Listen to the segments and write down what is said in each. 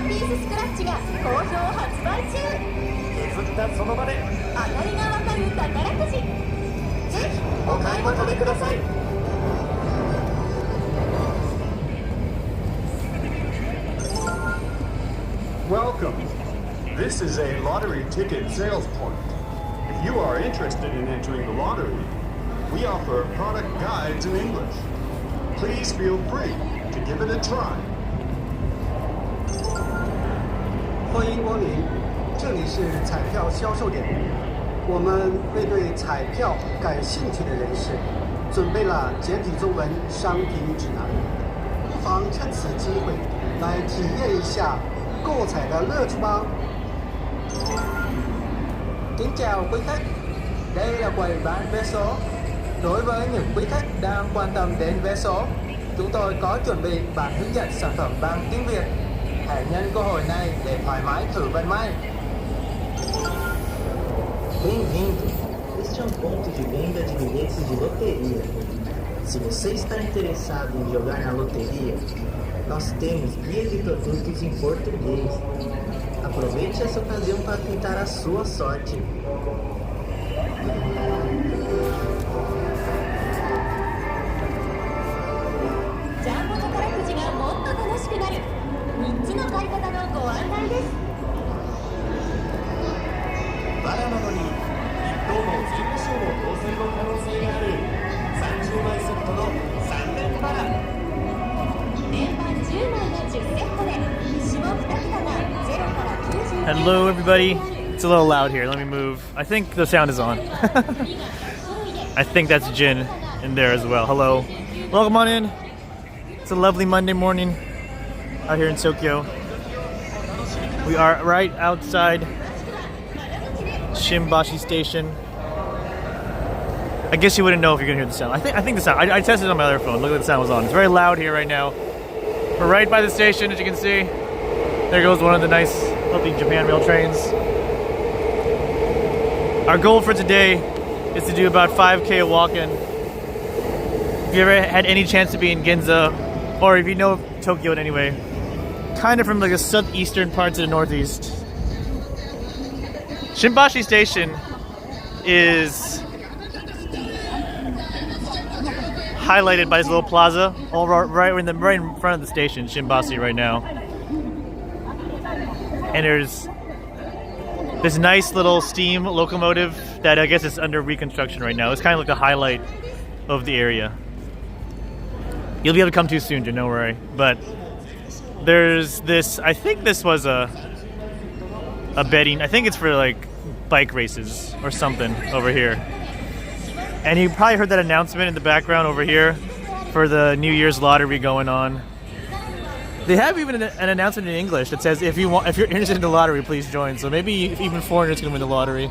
ンピーススクラッチが好評発売中。削ったその場で当たりがわかる宝くじ。ぜひお買い求めください。Welcome. This is a lottery ticket sales point. If you are interested in entering the lottery, we offer product guides in English. Please feel free to give it a try. 欢迎光临，这里是彩票销售点。我们为对彩票感兴趣的人士准备了简体中文商品指南，方趁此机会来体验一下购彩的乐趣吧。Kính chào quý khách, đây là quầy bán vé số. Đối với những quý khách đang quan tâm đến vé số, chúng tôi có chuẩn bị bản hướng dẫn sản phẩm bằng tiếng Việt. Hãy nhân cơ hội này để thoải mái thử vận may. Bem-vindo! Este é um ponto de venda de bilhetes de loteria. Se você está interessado em jogar na loteria, nós temos guia de produtos em português. Aproveite essa ocasião para tentar a sua sorte. ジャンボ宝くじがもっと楽しくなる3つの買い方のご案内です。バラなのに1等の前後賞の当選の可能性がある30枚セットの3連バラ。連番10枚が10セットで下2桁が0から90。 Hello everybody. It's a little loud here. Let me move. I think the sound is on. I think that's Jin in there as well. Hello. Welcome on in. It's a lovely Monday morning out here in Tokyo. We are right outside Nipponbashi station. I guess you wouldn't know if you're gonna hear the sound. I think the sound. I tested it on my other phone. Look at the sound was on. It's very loud here right now. We're right by the station, as you can see. There goes one of the nice, healthy Japan Rail trains. Our goal for today is to do about 5K walking. If you ever had any chance to be in Ginza, or if you know Tokyo in any way, kind of from like the southeastern parts of the northeast, Nipponbashi Station is highlighted by this little plaza, all right in front of the station, Nipponbashi right now. And there's this nice little steam locomotive that I guess is under reconstruction right now. It's kind of like the highlight of the area. You'll be able to come too soon, don't worry. But there's this, I think this was a betting, I think it's for like bike races or something over here. And you probably heard that announcement in the background over here for the New Year's lottery going on. They have even an announcement in English that says if you're interested in the lottery, please join. So maybe even foreigners can win the lottery,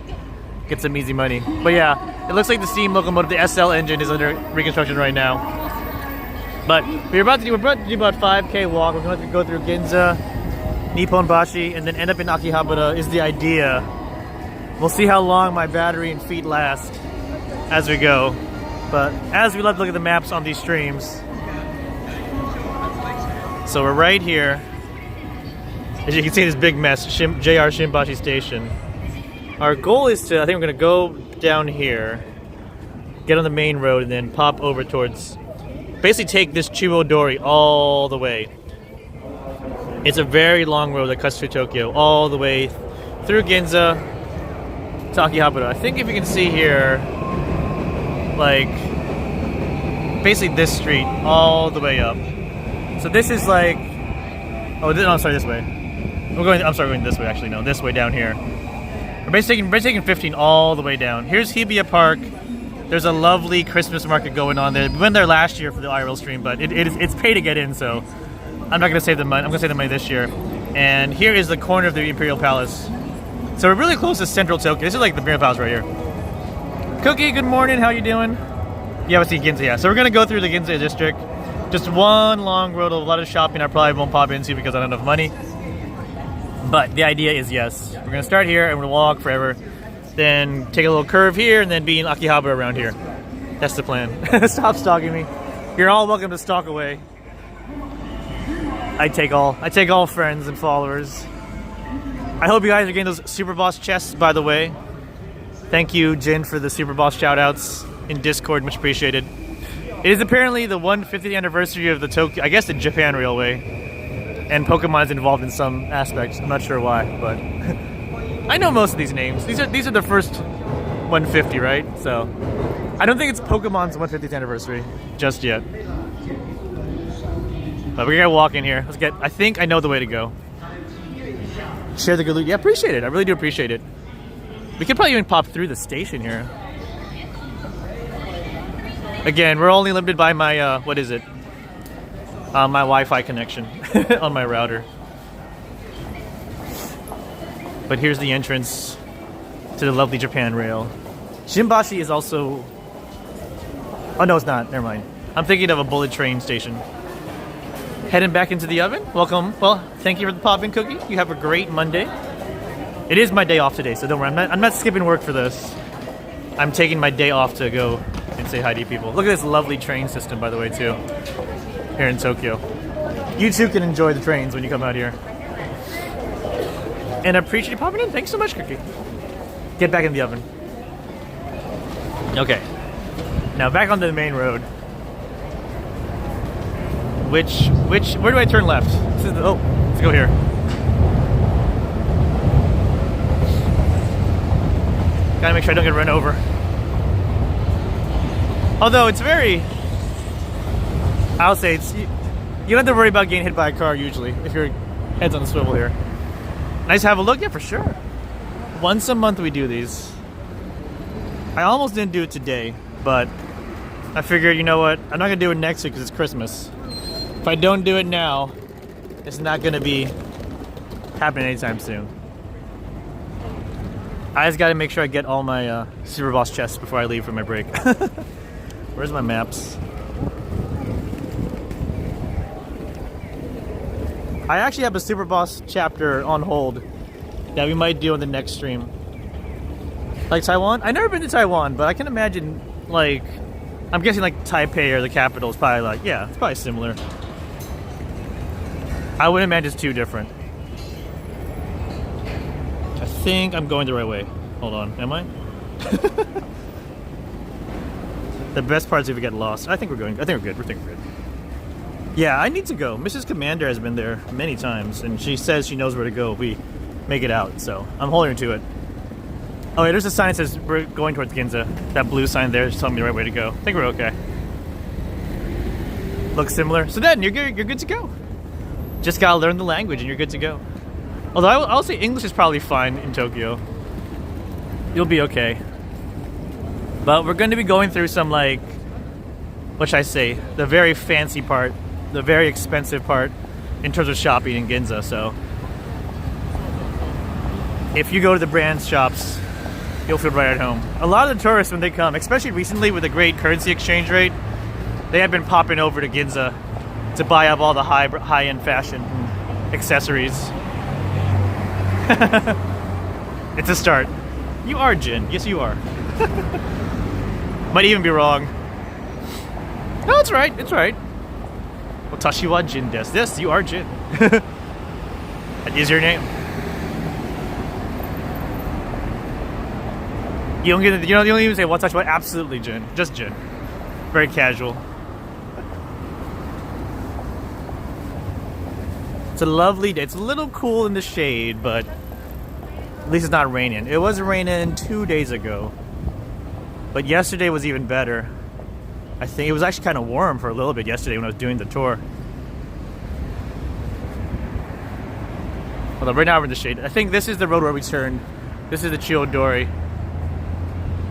get some easy money. But yeah, it looks like the steam locomotive, the SL engine, is under reconstruction right now. But we're about to do about 5K walk. We're going to go through Ginza, Nipponbashi, and then end up in Akihabara is the idea. We'll see how long my battery and feet last as we go. But as we love to look at the maps on these streams. So we're right here. As you can see, this big mess, JR Nipponbashi Station. Our goal is to, I think we're going to go down here, get on the main road, and then pop over towards, basically take this Chuodori all the way. It's a very long road that cuts through Tokyo, all the way through Ginza to Akihabara. I think if you can see here, like, basically this street all the way up. So this is like, oh, no, sorry, this way. I'm going this way, actually, no, this way down here. We're basically taking 15 all the way down. Here's Hibiya Park. There's a lovely Christmas market going on there. We went there last year for the IRL stream, but it's pay to get in, so I'm not going to save the money. I'm going to save the money this year. And here is the corner of the Imperial Palace. So we're really close to central Tokyo. This is like the Imperial Palace right here. Cookie, good morning. How you doing? Yeah, let's see Ginza, yeah. So we're going to go through the Ginza district. Just one long road of a lot of shopping I probably won't pop into because I don't have enough money. But the idea is, yes, we're going to start here and we'll walk forever. Then take a little curve here and then be in Akihabara around here. That's the plan. Stop stalking me. You're all welcome to stalk away. I take all friends and followers. I hope you guys are getting those Super Boss chests, by the way. Thank you, Jin, for the Super Boss shoutouts in Discord. Much appreciated. It is apparently the 150th anniversary of the Tokyo, I guess the Japan Railway. And Pokemon is involved in some aspects. I'm not sure why, but I know most of these names. These are the first 150, right? So I don't think it's Pokemon's 150th anniversary just yet. But we're gonna walk in here. Let's get. I think I know the way to go. Share the good loot. Yeah, appreciate it. I really do appreciate it. We could probably even pop through the station here. Again, we're only limited by my what is it? My Wi-Fi connection on my router. But here's the entrance to the lovely Japan Rail. Shinbashi is also... Oh, no, it's not. Never mind. I'm thinking of a bullet train station. Heading back into the oven. Welcome. Well, thank you for the pop-in cookie. You have a great Monday. It is my day off today, so don't worry. I'm not skipping work for this. I'm taking my day off to go and say hi to you people. Look at this lovely train system, by the way, too. Here in Tokyo. You too can enjoy the trains when you come out here. And I appreciate you popping in. Thanks so much, Cookie. Get back in the oven. Okay. Now back onto the main road. Where do I turn left? This is the, let's go here. Gotta make sure I don't get run over. Although it's very... I'll say it's... You don't have to worry about getting hit by a car usually, if your head's on the swivel here. Nice to have a look, yeah, for sure. Once a month we do these. I almost didn't do it today, but I figured, you know what, I'm not gonna do it next week because it's Christmas. If I don't do it now, it's not gonna be happening anytime soon. I just gotta make sure I get all my Super Boss chests before I leave for my break. Where's my maps? I actually have a Super Boss chapter on hold that we might do in the next stream. Like Taiwan? I've never been to Taiwan, but I can imagine, like, I'm guessing like Taipei or the capital is probably like, yeah, it's probably similar. I wouldn't imagine it's too different. I think I'm going the right way. Hold on, am I? The best part is if we get lost. I think we're good. We're good. Yeah, I need to go. Mrs. Commander has been there many times, and she says she knows where to go if we make it out, so I'm holding her to it. Oh, yeah, there's a sign that says we're going towards Ginza. That blue sign there is telling me the right way to go. I think we're okay. Looks similar. So then, you're good to go. Just gotta learn the language and you're good to go. Although I'll say English is probably fine in Tokyo. You'll be okay. But we're going to be going through some, like, what should I say, the very fancy part, the very expensive part in terms of shopping in Ginza, so if you go to the brand shops, you'll feel right at home. A lot of the tourists, when they come, especially recently with the great currency exchange rate, they have been popping over to Ginza to buy up all the high-end fashion and accessories. It's a start. You are Jin. Yes, you are. Might even be wrong. No, it's right. It's right. Watashi wa Jin desu. Yes, you are Jin. That is your name. You don't even say watashi wa. Absolutely Jin. Just Jin. Very casual. It's a lovely day. It's a little cool in the shade, but at least it's not raining. It was raining 2 days ago, but yesterday was even better. I think it was actually kind of warm for a little bit yesterday when I was doing the tour. Although right now we're in the shade. I think this is the road where we turned. This is the Chiodori.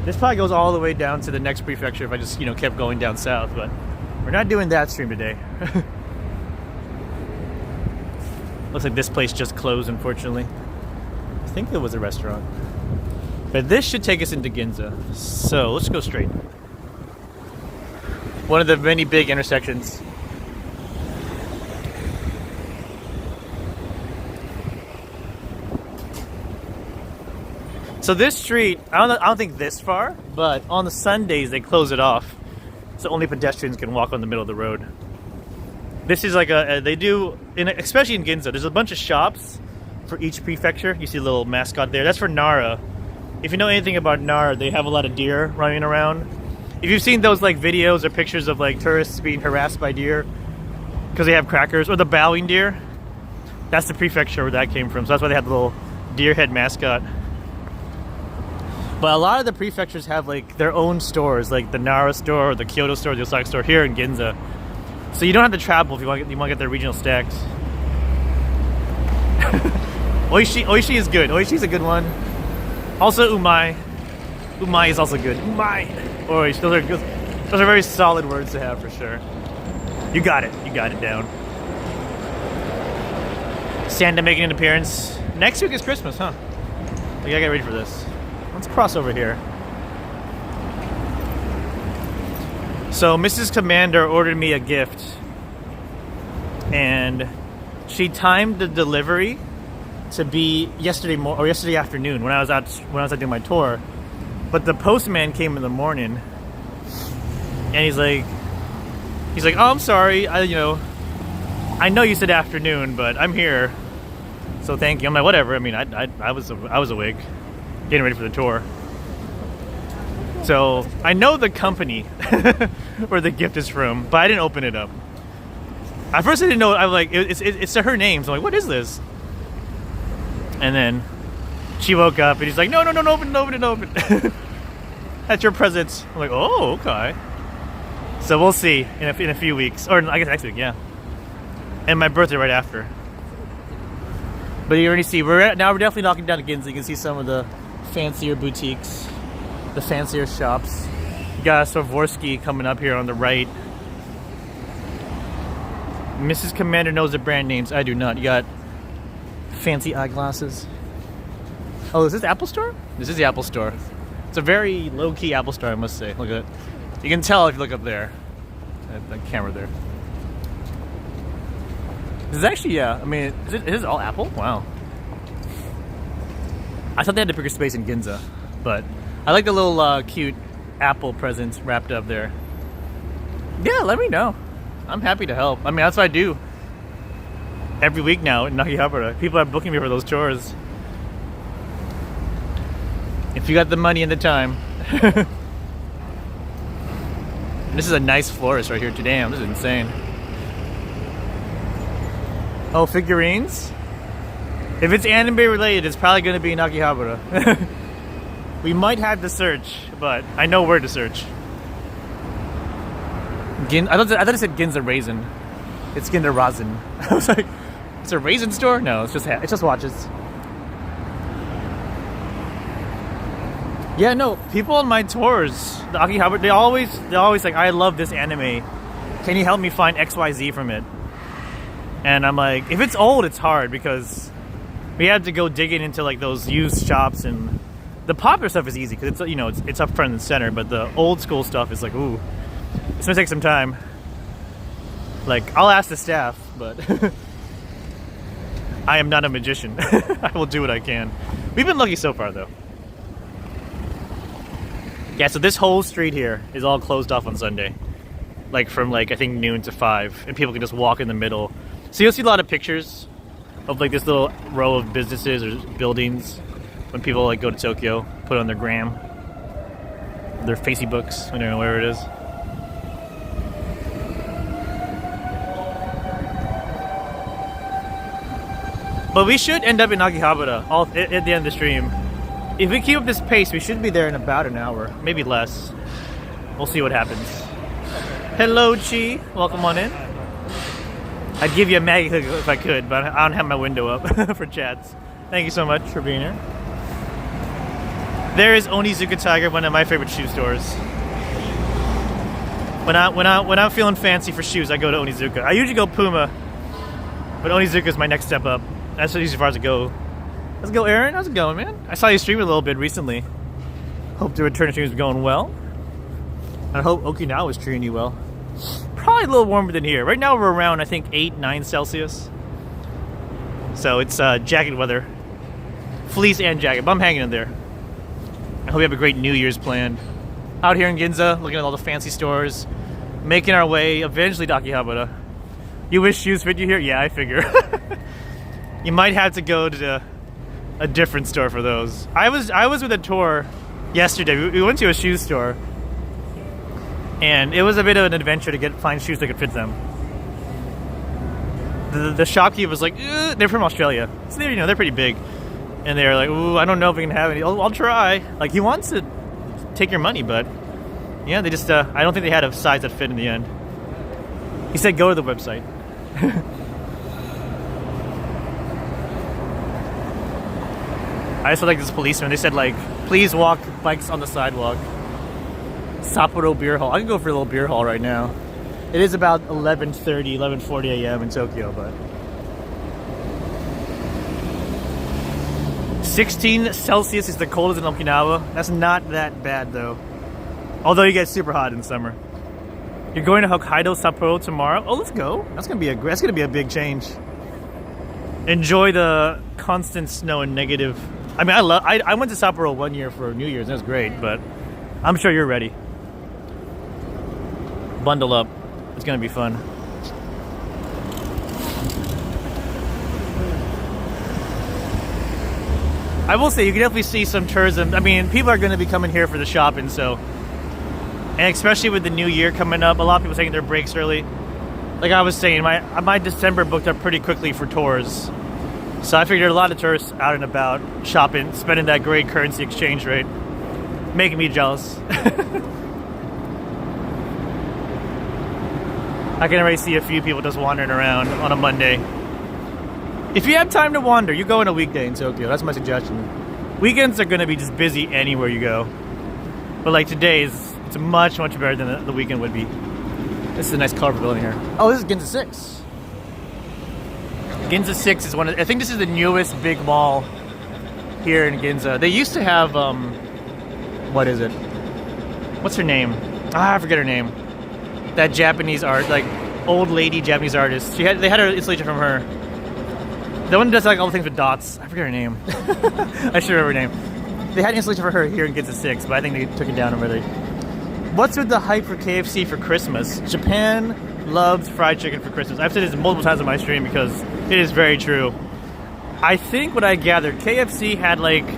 This probably goes all the way down to the next prefecture if I just, kept going down south, but we're not doing that stream today. Looks like this place just closed, unfortunately. I think it was a restaurant. But this should take us into Ginza. So let's go straight. One of the many big intersections. So this street, I don't think this far, but on the Sundays they close it off, so only pedestrians can walk on the middle of the road. This is like they do, especially in Ginza, there's a bunch of shops for each prefecture. You see a little mascot there. That's for Nara. If you know anything about Nara, they have a lot of deer running around. If you've seen those like videos or pictures of like tourists being harassed by deer because they have crackers, or the bowing deer, that's the prefecture where that came from. So that's why they have the little deer head mascot. But a lot of the prefectures have like their own stores, like the Nara store or the Kyoto store, the Osaka store here in Ginza. So you don't have to travel if you want to get their regional stacks. Oishi is good. Oishi is a good one. Also umai. Umai is also good. Umai. Oishi. Those are good. Those are very solid words to have for sure. You got it. You got it down. Santa making an appearance. Next week is Christmas, huh? We gotta get ready for this. Let's cross over here. So Mrs. Commander ordered me a gift, and she timed the delivery to be yesterday afternoon when I was out doing my tour. But the postman came in the morning, and he's like, "Oh, I'm sorry. I know you said afternoon, but I'm here, so thank you." I'm like, "Whatever." I mean, I was awake, getting ready for the tour. So I know the company where the gift is from, but I didn't open it up. At first I didn't know. I'm like, it's her name. So I'm like, what is this? And then she woke up and he's like, no, open it. That's your present. I'm like, oh, okay. So we'll see in a few weeks, or I guess next week, yeah. And my birthday right after. But you already see, we're definitely knocking down to Ginza. You can see some of the fancier boutiques, the fancier shops. You got Swarovski coming up here on the right. Mrs. Commander knows the brand names. I do not. You got fancy eyeglasses. Oh, is this the Apple Store? This is the Apple Store. It's a very low-key Apple Store, I must say. Look at it. You can tell if you look up there. That camera there. This is actually, yeah. I mean, is it all Apple? Wow. I thought they had a bigger space in Ginza, but I like the little cute Apple presents wrapped up there. Yeah, let me know. I'm happy to help. I mean, that's what I do every week now in Akihabara. People are booking me for those tours. If you got the money and the time. This is a nice florist right here. Damn, this is insane. Oh, figurines? If it's anime related, it's probably going to be in Akihabara. We might have to search, but I know where to search. I thought it said Ginza Raisin. It's Ginza Razen. I was like, it's a raisin store? No, it's just watches. Yeah, no, people on my tours, the Akihabara, they always like, I love this anime. Can you help me find XYZ from it? And I'm like, if it's old, it's hard because we had to go digging into like those used shops, and the popular stuff is easy because it's up front and center, but the old school stuff is like, ooh, it's gonna take some time. Like, I'll ask the staff, but I am not a magician. I will do what I can. We've been lucky so far, though. Yeah, so this whole street here is all closed off on Sunday. Like, from, like, I think noon to 5. And people can just walk in the middle. So you'll see a lot of pictures of, like, this little row of businesses or buildings when people, like, go to Tokyo, put it on their gram. Their Facebooks, I don't know where it is. But we should end up in Akihabara at the end of the stream. If we keep up this pace, we should be there in about an hour, maybe less. We'll see what happens. Hello, Chi. Welcome on in. I'd give you a Maggie hug if I could, but I don't have my window up for chats. Thank you so much for being here. There is Onizuka Tiger, one of my favorite shoe stores. When I'm feeling fancy for shoes, I go to Onizuka. I usually go Puma, but Onizuka is my next step up. That's as far as I go. Let's go, Aaron. How's it going, man? I saw you stream a little bit recently. Hope the return stream is going well. I hope Okinawa is treating you well. Probably a little warmer than here. Right now we're around, I think, 8-9 Celsius. So it's jacket weather. Fleece and jacket, but I'm hanging in there. I hope you have a great New Year's planned. Out here in Ginza, looking at all the fancy stores. Making our way eventually to Akihabara. You wish shoes fit you here? Yeah, I figure. You might have to go to a different store for those. I was with a tour yesterday. We went to a shoe store, and it was a bit of an adventure to find shoes that could fit them. The shopkeeper was like, they're from Australia, so they're pretty big, and they're like, ooh, I don't know if we can have any. I'll try. Like, he wants to take your money, but yeah, they just I don't think they had a size that fit in the end. He said go to the website. I just feel like this policeman. They said, like, please walk bikes on the sidewalk. Sapporo Beer Hall. I can go for a little beer hall right now. It is about 11:30, 11:40 a.m. in Tokyo, but 16 Celsius is the coldest in Okinawa. That's not that bad, though. Although you get super hot in summer. You're going to Hokkaido, Sapporo tomorrow? Oh, let's go. That's gonna be a big change. Enjoy the constant snow and negative. I mean, I went to Sapporo one year for New Year's, and it was great, but I'm sure you're ready. Bundle up. It's gonna be fun. I will say, you can definitely see some tourism. I mean, people are gonna be coming here for the shopping, so. And especially with the new year coming up, a lot of people taking their breaks early. Like I was saying, my December booked up pretty quickly for tours. So I figured a lot of tourists out and about, shopping, spending that great currency exchange rate. Making me jealous. I can already see a few people just wandering around on a Monday. If you have time to wander, you go on a weekday in Tokyo. That's my suggestion. Weekends are going to be just busy anywhere you go. But like it's much, much better than the weekend would be. This is a nice colorful building here. Oh, this is Ginza 6. Ginza 6 is I think this is the newest big mall here in Ginza. They used to have, what is it? What's her name? I forget her name. That Japanese art, like old lady Japanese artist. They had her installation from her. The one who does like all the things with dots. I forget her name. I should remember her name. They had an installation for her here in Ginza 6, but I think they took it down already. What's with the hype for KFC for Christmas? Japan loves fried chicken for Christmas. I've said this multiple times on my stream because it is very true. I think what I gathered, KFC had like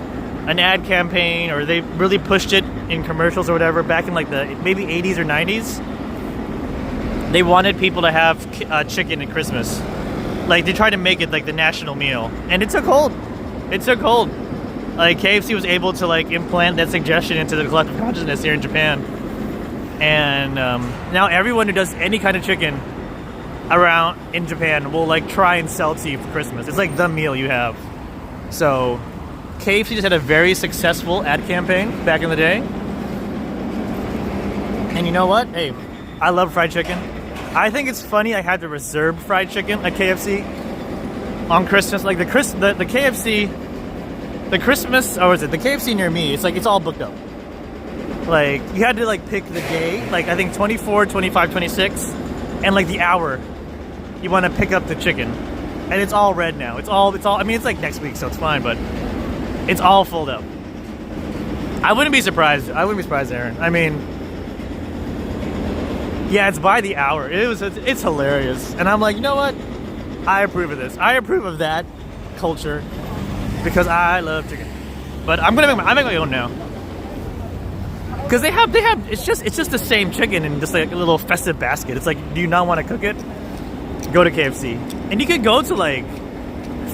an ad campaign, or they really pushed it in commercials or whatever back in like the maybe 80s or 90s. They wanted people to have chicken at Christmas. Like, they tried to make it like the national meal, and it took hold. It took hold. Like, KFC was able to like implant that suggestion into the collective consciousness here in Japan. And now everyone who does any kind of chicken around in Japan will like try and sell to you for Christmas. It's like the meal you have. So KFC just had a very successful ad campaign back in the day. And you know what? Hey, I love fried chicken. I think it's funny I had to reserve fried chicken at KFC on Christmas. Like the KFC, the Christmas, or is it the KFC near me? It's like it's all booked up. Like, you had to like pick the day, like I think 24, 25, 26, and like the hour you want to pick up the chicken. And it's all red now. It's all, I mean, it's like next week, so it's fine, but it's all filled up. I wouldn't be surprised, Aaron. I mean, yeah, it's by the hour. It's hilarious. And I'm like, you know what? I approve of this. I approve of that culture because I love chicken. But I'm make my own now. Because they have it's just the same chicken in just like a little festive basket. It's like, do you not want to cook it? Go to KFC. And you could go to like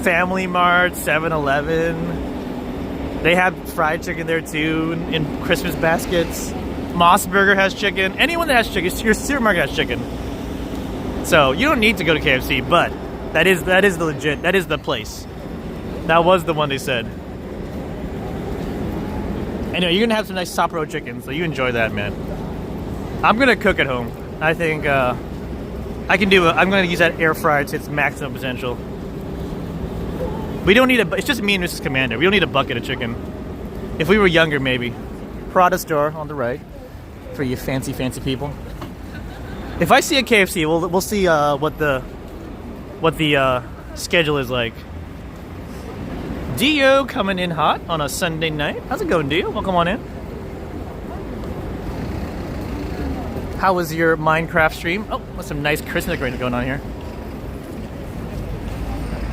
Family Mart, 7-Eleven. They have fried chicken there too in Christmas baskets. Moss Burger has chicken. Anyone that has chicken, your supermarket has chicken. So you don't need to go to KFC, but that is the legit, that is the place. That was the one they said. Anyway, you're gonna have some nice Sapporo chicken, so you enjoy that, man. I'm gonna cook at home. I think I'm gonna use that air fryer to its maximum potential. We don't need it's just me and Mrs. Commander. We don't need a bucket of chicken. If we were younger, maybe. Prada store on the right for you fancy people. If I see a KFC, we'll see what the schedule is like. Dio coming in hot on a Sunday night. How's it going, Dio? Welcome on in. How was your Minecraft stream? Oh, there's some nice Christmas decorating going on here.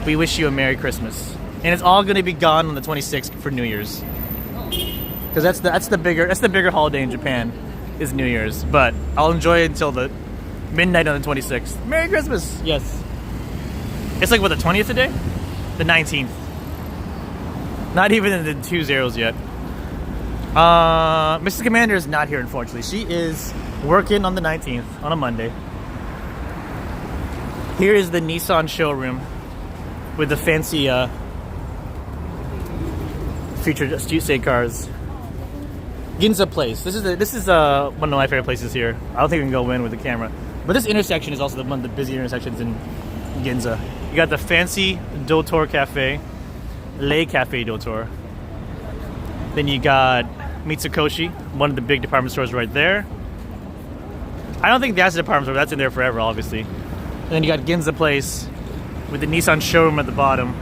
we wish you a Merry Christmas. And it's all going to be gone on the 26th for New Year's. Because that's the bigger holiday in Japan is New Year's. But I'll enjoy it until the midnight on the 26th. Merry Christmas! Yes. It's like, what, the 20th today? The 19th. Not even in the 2 zeros yet. Mrs. Commander is not here, unfortunately. She is working on the 19th, on a Monday. Here is the Nissan showroom with the fancy featured state cars. Ginza Place. This is one of my favorite places here. I don't think we can go in with the camera. But this intersection is also one of the busy intersections in Ginza. You got the fancy Dotor Cafe, Le Cafe Dotor. Then you got Mitsukoshi, one of the big department stores right there. I don't think that's a department store, that's in there forever, obviously. And then you got Ginza Place with the Nissan showroom at the bottom.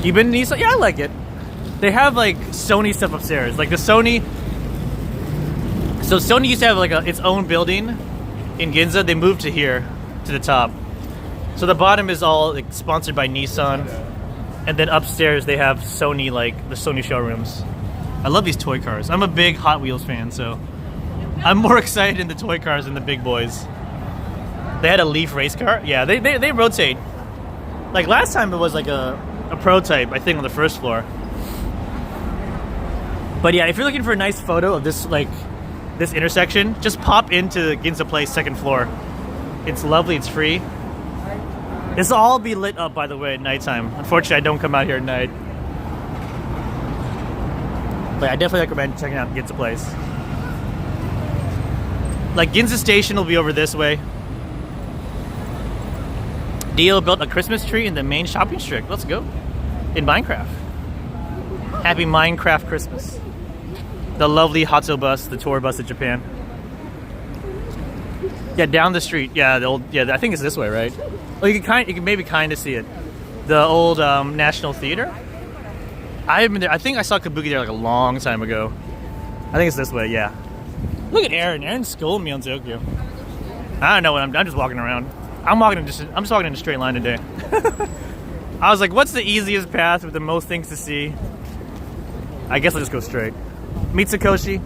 You been to Nissan? Yeah, I like it. They have like Sony stuff upstairs. Like the Sony. So Sony used to have like its own building in Ginza. They moved to here, to the top. So the bottom is all like sponsored by Nissan. And then upstairs they have Sony, like the Sony showrooms. I love these toy cars. I'm a big Hot Wheels fan, so I'm more excited in the toy cars than the big boys. They had a Leaf race car. Yeah, they rotate. Like last time it was like a prototype, I think, on the first floor. But yeah, if you're looking for a nice photo of this this intersection, just pop into Ginza Place, second floor. It's lovely, it's free. This will all be lit up, by the way, at nighttime. Unfortunately, I don't come out here at night. But I definitely recommend checking out Ginza Place. Like, Ginza Station will be over this way. Dio built a Christmas tree in the main shopping district. Let's go. In Minecraft. Happy Minecraft Christmas. The lovely Hato bus, the tour bus of Japan. Yeah, down the street. Yeah, the old. Yeah, I think it's this way, right? Well, you can maybe kind of see it. The old National Theater. I've been there. I think I saw Kabuki there like a long time ago. I think it's this way. Yeah. Look at Aaron. Aaron's scolding me on Tokyo. I don't know what I'm just walking around. I'm just walking in a straight line today. I was like, what's the easiest path with the most things to see? I guess I'll just go straight. Mitsukoshi.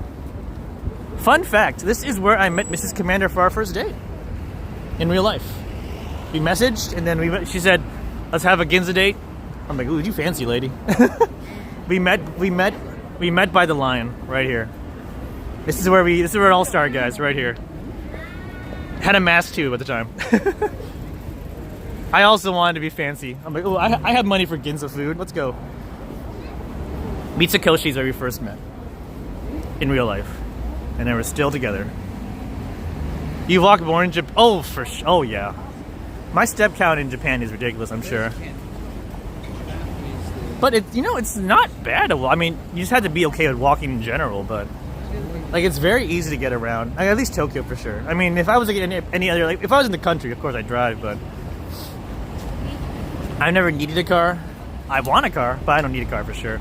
Fun fact, this is where I met Mrs. Commander for our first date. In real life. We messaged, and then she said, let's have a Ginza date. I'm like, ooh, you fancy lady. We met by the lion, right here. This is where it all started, guys, right here. Had a mask too at the time. I also wanted to be fancy. I'm like, oh, I have money for Ginza food. Let's go. Mitsukoshi is where we first met. In real life. And then we're still together. You walk more in Japan? Oh, oh yeah. My step count in Japan is ridiculous, I'm sure. But it's not bad. I mean, you just have to be okay with walking in general, but like it's very easy to get around. Like, at least Tokyo for sure. I mean, if I was like any other, like if I was in the country, of course I'd drive, but I've never needed a car. I want a car, but I don't need a car for sure.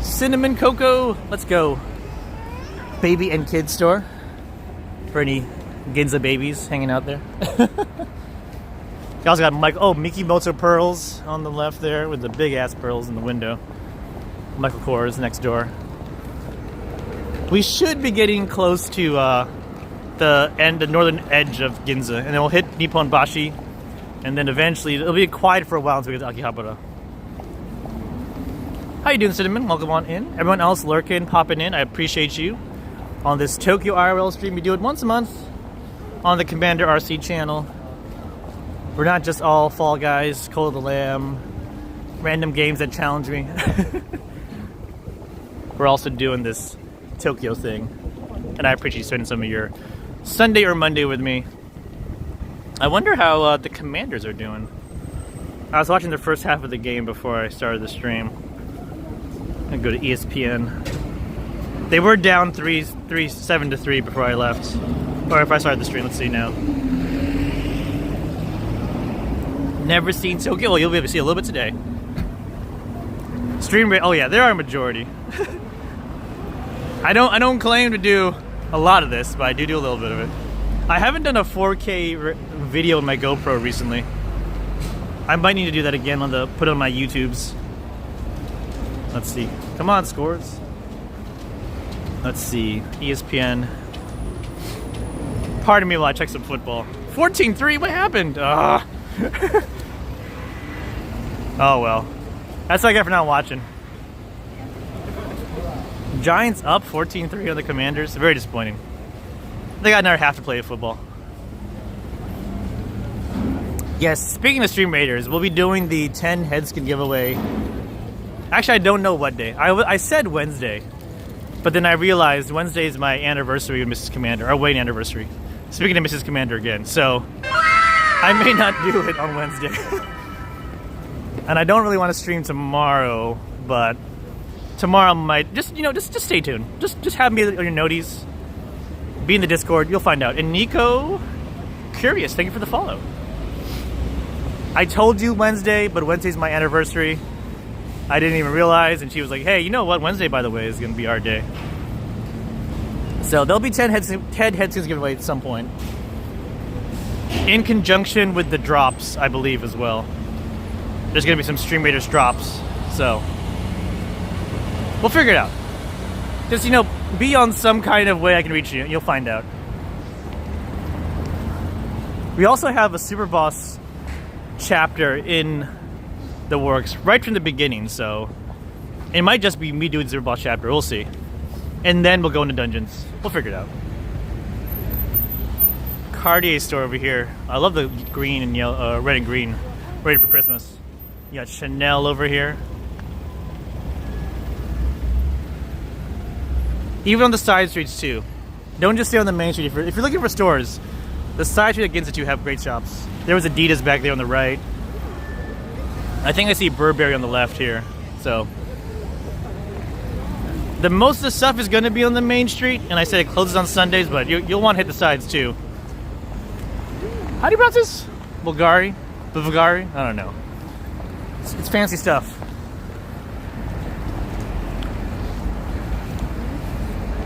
Cinnamon Cocoa, let's go. Baby and kids store for any Ginza babies hanging out there. You also got Mickey Moto pearls on the left there with the big ass pearls in the window. Michael Kors next door. We should be getting close to the northern edge of Ginza, and then we'll hit Nipponbashi, and then eventually it'll be quiet for a while until we get to Akihabara. How you doing, Cinnamon? Welcome on in. Everyone else lurking, popping in, I appreciate you. On this Tokyo IRL stream, we do it once a month on the Commander RC channel. We're not just all Fall Guys, Call of the Lamb, random games that challenge me. We're also doing this Tokyo thing, and I appreciate you spending some of your Sunday or Monday with me. I wonder how the Commanders are doing. I was watching the first half of the game before I started the stream. I'm gonna go to ESPN. They were down 7-3 before I left. Or if I started the stream, let's see now. Never seen Tokyo. Well, you'll be able to see a little bit today. Stream rate. Oh yeah, there are a majority. I don't claim to do a lot of this, but I do a little bit of it. I haven't done a 4K video in my GoPro recently. I might need to do that again on the put on my YouTubes. Let's see. Come on, scores. Let's see. ESPN. Pardon me while I check some football. 14-3. What happened? Oh well. That's what I get for not watching. Giants up 14-3 on the Commanders. Very disappointing. They got another half to play of football. Yes, speaking of Stream Raiders, we'll be doing the 10 Headskin giveaway. Actually, I don't know what day. I said Wednesday, but then I realized Wednesday is my anniversary with Mrs. Commander, our wedding anniversary. Speaking of Mrs. Commander again, so I may not do it on Wednesday. And I don't really want to stream tomorrow, but tomorrow might just stay tuned. Just have me on your noties. Be in the Discord, you'll find out. And Nico, curious, thank you for the follow. I told you Wednesday, but Wednesday's my anniversary. I didn't even realize, and she was like, hey, you know what? Wednesday, by the way, is going to be our day. So there'll be 10 headskins giveaway at some point. In conjunction with the drops, I believe, as well. There's going to be some Stream Raiders drops, so we'll figure it out. Just, be on some kind of way I can reach you. You'll find out. We also have a Super Boss chapter in the works right from the beginning, so it might just be me doing the Super Boss chapter. We'll see. And then we'll go into dungeons. We'll figure it out. Cartier store over here. I love the green and yellow, red and green. Ready for Christmas. You got Chanel over here. Even on the side streets too. Don't just stay on the main street. If you're looking for stores, the side street at Ginza too have great shops. There was Adidas back there on the right. I think I see Burberry on the left here. So the most of the stuff is going to be on the main street, and I said it closes on Sundays, but you'll want to hit the sides too. How do you pronounce this? Bulgari? Bulgari? I don't know. It's fancy stuff.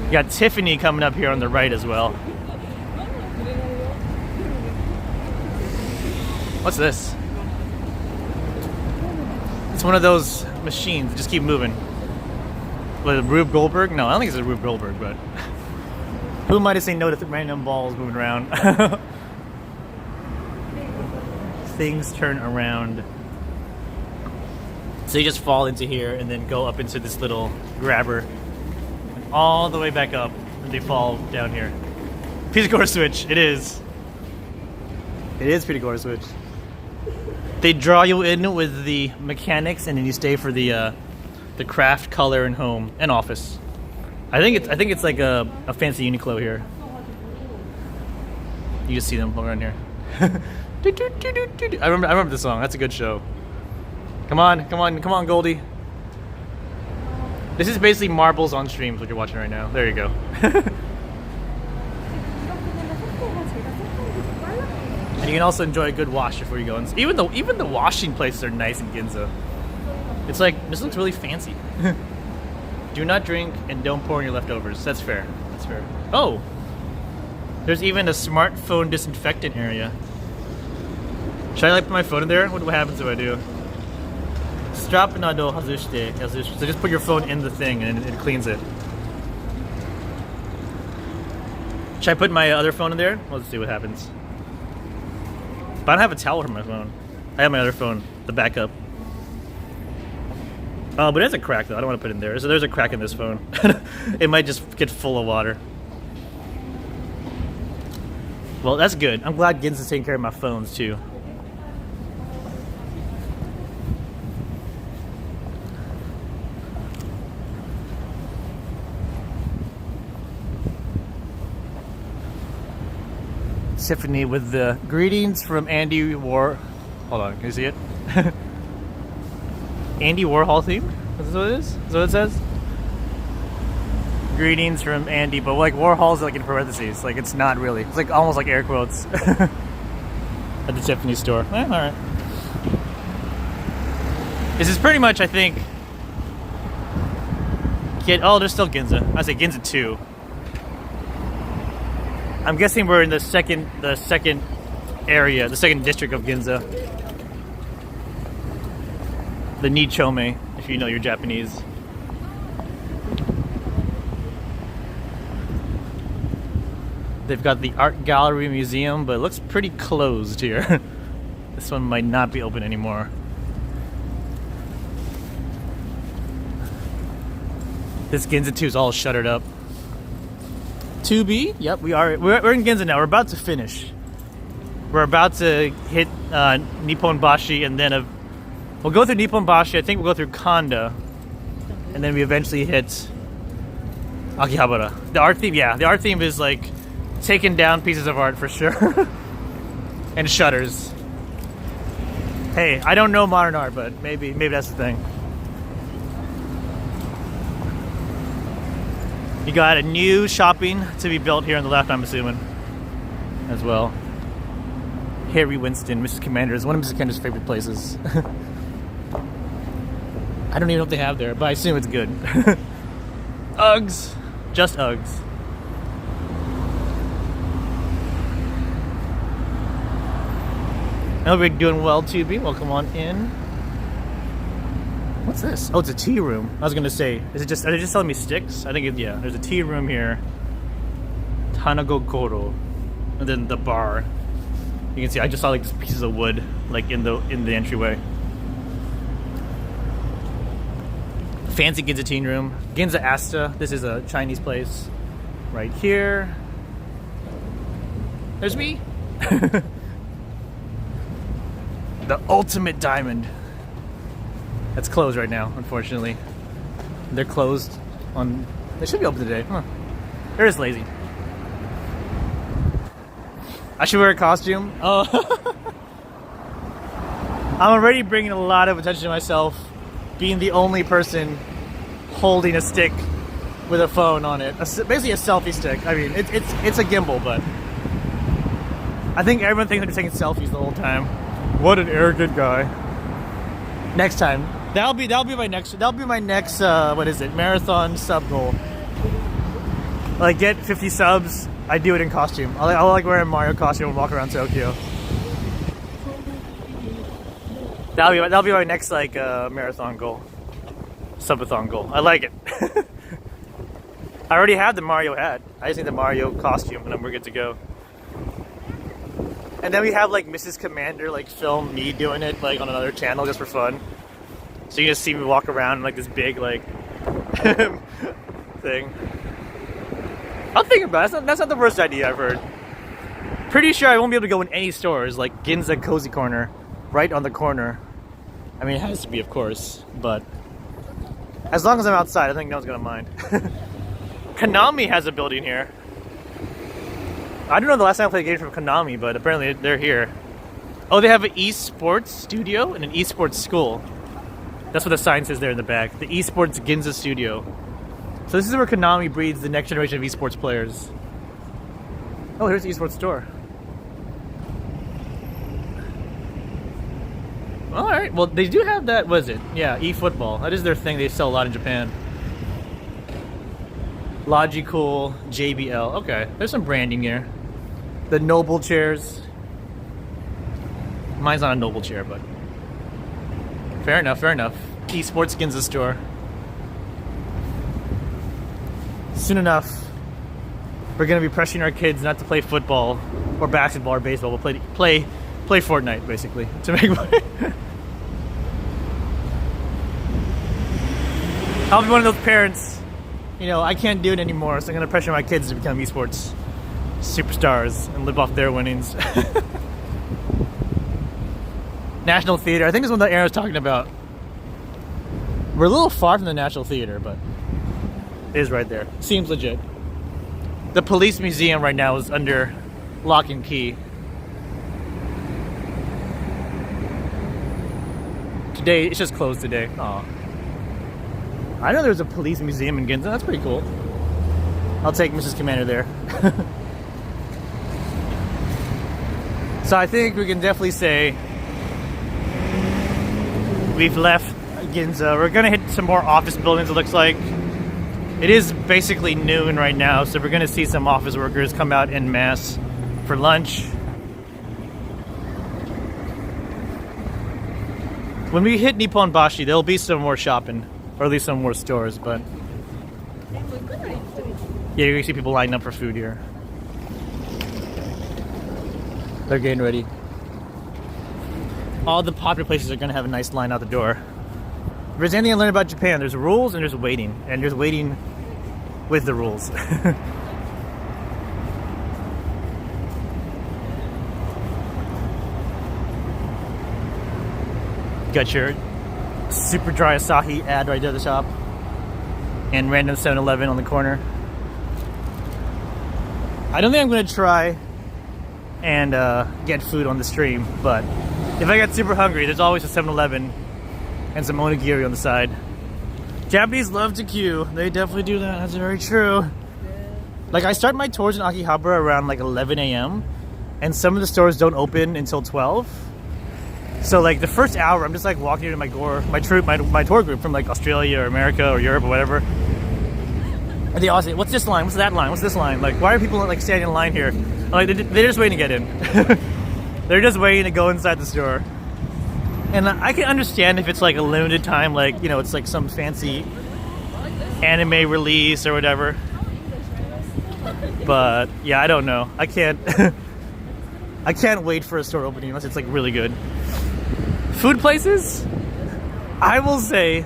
You got Tiffany coming up here on the right as well. What's this? It's one of those machines that just keep moving. What, Rube Goldberg? No, I don't think it's a Rube Goldberg, but who am I to say no to random balls moving around? Things turn around. So you just fall into here and then go up into this little grabber. And all the way back up, and they fall down here. Peter switch, it is. It is Peter switch. They draw you in with the mechanics, and then you stay for the craft, color, and home and office. I think it's like a fancy Uniqlo here. You just see them around here. I remember the song. That's a good show. Come on, Goldie. This is basically marbles on streams, what you're watching right now. There you go. And you can also enjoy a good wash before you go. And even the washing places are nice in Ginza. It's like, this looks really fancy. Do not drink and don't pour in your leftovers. That's fair. That's fair. Oh! There's even a smartphone disinfectant area. Should I put my phone in there? What happens if I do? Strap nado hazushite. So just put your phone in the thing and it cleans it. Should I put my other phone in there? Let's see what happens. But I don't have a towel for my phone. I have my other phone, the backup. Oh, but it has a crack though. I don't want to put it in there. So there's a crack in this phone. It might just get full of water. Well, that's good. I'm glad Ginza's taking care of my phones too. Tiffany with the greetings from Andy Hold on, can you see it? Andy Warhol theme? Is this what it is? Is that what it says? Greetings from Andy, but like Warhol's like in parentheses. Like it's not really. It's like almost like air quotes. At the Tiffany store. Alright. This is pretty much, I think. Oh, there's still Ginza. I say Ginza 2. I'm guessing we're in the second area, the second district of Ginza. The Nichome, if you know your Japanese. They've got the art gallery museum, but it looks pretty closed here. This one might not be open anymore. This Ginza 2 is all shuttered up. 2B? Yep, we're in Ginza now. We're about to finish. We're about to hit Nipponbashi, and then we'll go through Nipponbashi. I think we'll go through Kanda, and then we eventually hit Akihabara. The art theme, yeah, the art theme is like taking down pieces of art for sure, and shutters. Hey, I don't know modern art, but maybe that's the thing. You got a new shopping to be built here on the left, I'm assuming, as well. Harry Winston, Mrs. Commander, is one of Mrs. Commander's favorite places. I don't even know what they have there, but I assume it's good. Uggs. Just Uggs. I hope you're doing well, 2B. Welcome on in. What's this? Oh, it's a tea room. I was gonna say, are they just selling me sticks? I think yeah, there's a tea room here. Tanagokoro. And then the bar. You can see I just saw like just pieces of wood like in the entryway. Fancy Ginza tea room. Ginza Asta. This is a Chinese place. Right here. There's me. The ultimate diamond. That's closed right now, unfortunately. They're closed on... They should be open today. Huh. They're just lazy. I should wear a costume. Oh. I'm already bringing a lot of attention to myself, being the only person holding a stick with a phone on it. Basically a selfie stick. I mean, it's a gimbal, but... I think everyone thinks they're taking selfies the whole time. What an arrogant guy. Next time. That'll be my next what is it, marathon sub goal. Like get 50 subs, I do it in costume. I like wearing a Mario costume and walk around Tokyo. That'll be my next like marathon goal. Subathon goal. I like it. I already have the Mario hat. I just need the Mario costume and then we're good to go. And then we have like Mrs. Commander like film me doing it like on another channel just for fun. So you just see me walk around in like this big like thing. I'll think about it. That's not the worst idea I've heard. Pretty sure I won't be able to go in any stores like Ginza Cozy Corner, right on the corner. I mean, it has to be, of course, but as long as I'm outside, I think no one's gonna mind. Konami has a building here. I don't know the last time I played a game from Konami, but apparently they're here. Oh, they have an esports studio and an esports school. That's what the sign says there in the back. The esports Ginza studio. So this is where Konami breeds the next generation of esports players. Oh, here's the esports store. Alright, well they do have that, what is it? Yeah, eFootball. That is their thing, they sell a lot in Japan. Logicool, JBL. Okay, there's some branding here. The Noble chairs. Mine's not a Noble chair, but... Fair enough, fair enough. Esports Ginza store. Soon enough, we're gonna be pressuring our kids not to play football or basketball or baseball. We'll play Fortnite basically to make money. I'll be one of those parents. You know, I can't do it anymore, so I'm gonna pressure my kids to become esports superstars and live off their winnings. National Theater. I think it's one that Aaron's talking about. We're a little far from the National Theater, but it is right there. Seems legit. The police museum right now is under lock and key. Today, it's just closed today. Aw. I know there's a police museum in Ginza. That's pretty cool. I'll take Mrs. Commander there. So I think we can definitely say we've left Ginza. We're gonna hit some more office buildings, it looks like. It is basically noon right now, so we're gonna see some office workers come out en masse for lunch. When we hit Nipponbashi, there'll be some more shopping, or at least some more stores, but yeah, you can see people lining up for food here. They're getting ready. All the popular places are gonna have a nice line out the door. If there's anything I learned about Japan, there's rules and there's waiting. And there's waiting with the rules. Got your super dry Asahi ad right there at the top. And random 7-Eleven on the corner. I don't think I'm gonna try and get food on the stream, but if I get super hungry, there's always a 7-Eleven and some onigiri on the side. Japanese love to queue. They definitely do that. That's very true. Like, I start my tours in Akihabara around like 11 a.m. and some of the stores don't open until 12. So like the first hour, I'm just like walking into my tour group from like Australia or America or Europe or whatever. And they all say, "What's this line? What's that line? What's this line?" Like, why are people like standing in line here? I'm like, they're just waiting to get in. They're just waiting to go inside the store. And I can understand if it's like a limited time, like, you know, it's like some fancy anime release or whatever. But yeah, I don't know. I can't I can't wait for a store opening unless it's like really good. Food places, I will say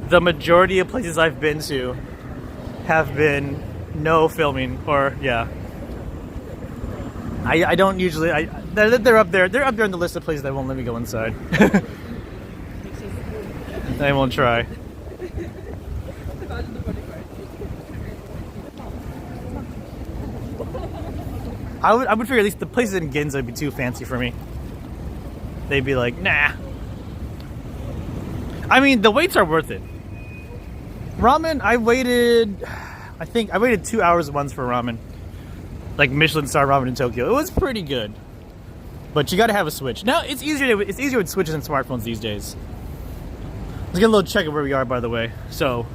the majority of places I've been to have been no filming, or yeah. I don't usually, they're up there in the list of places that won't let me go inside. I won't try. I would figure at least the places in Ginza would be too fancy for me. They'd be like, nah. I mean, the waits are worth it. Ramen, I waited 2 hours once for ramen. Like Michelin star ramen in Tokyo. It was pretty good. But you gotta have a Switch. Now, it's easier with Switches and smartphones these days. Let's get a little check of where we are, by the way. So,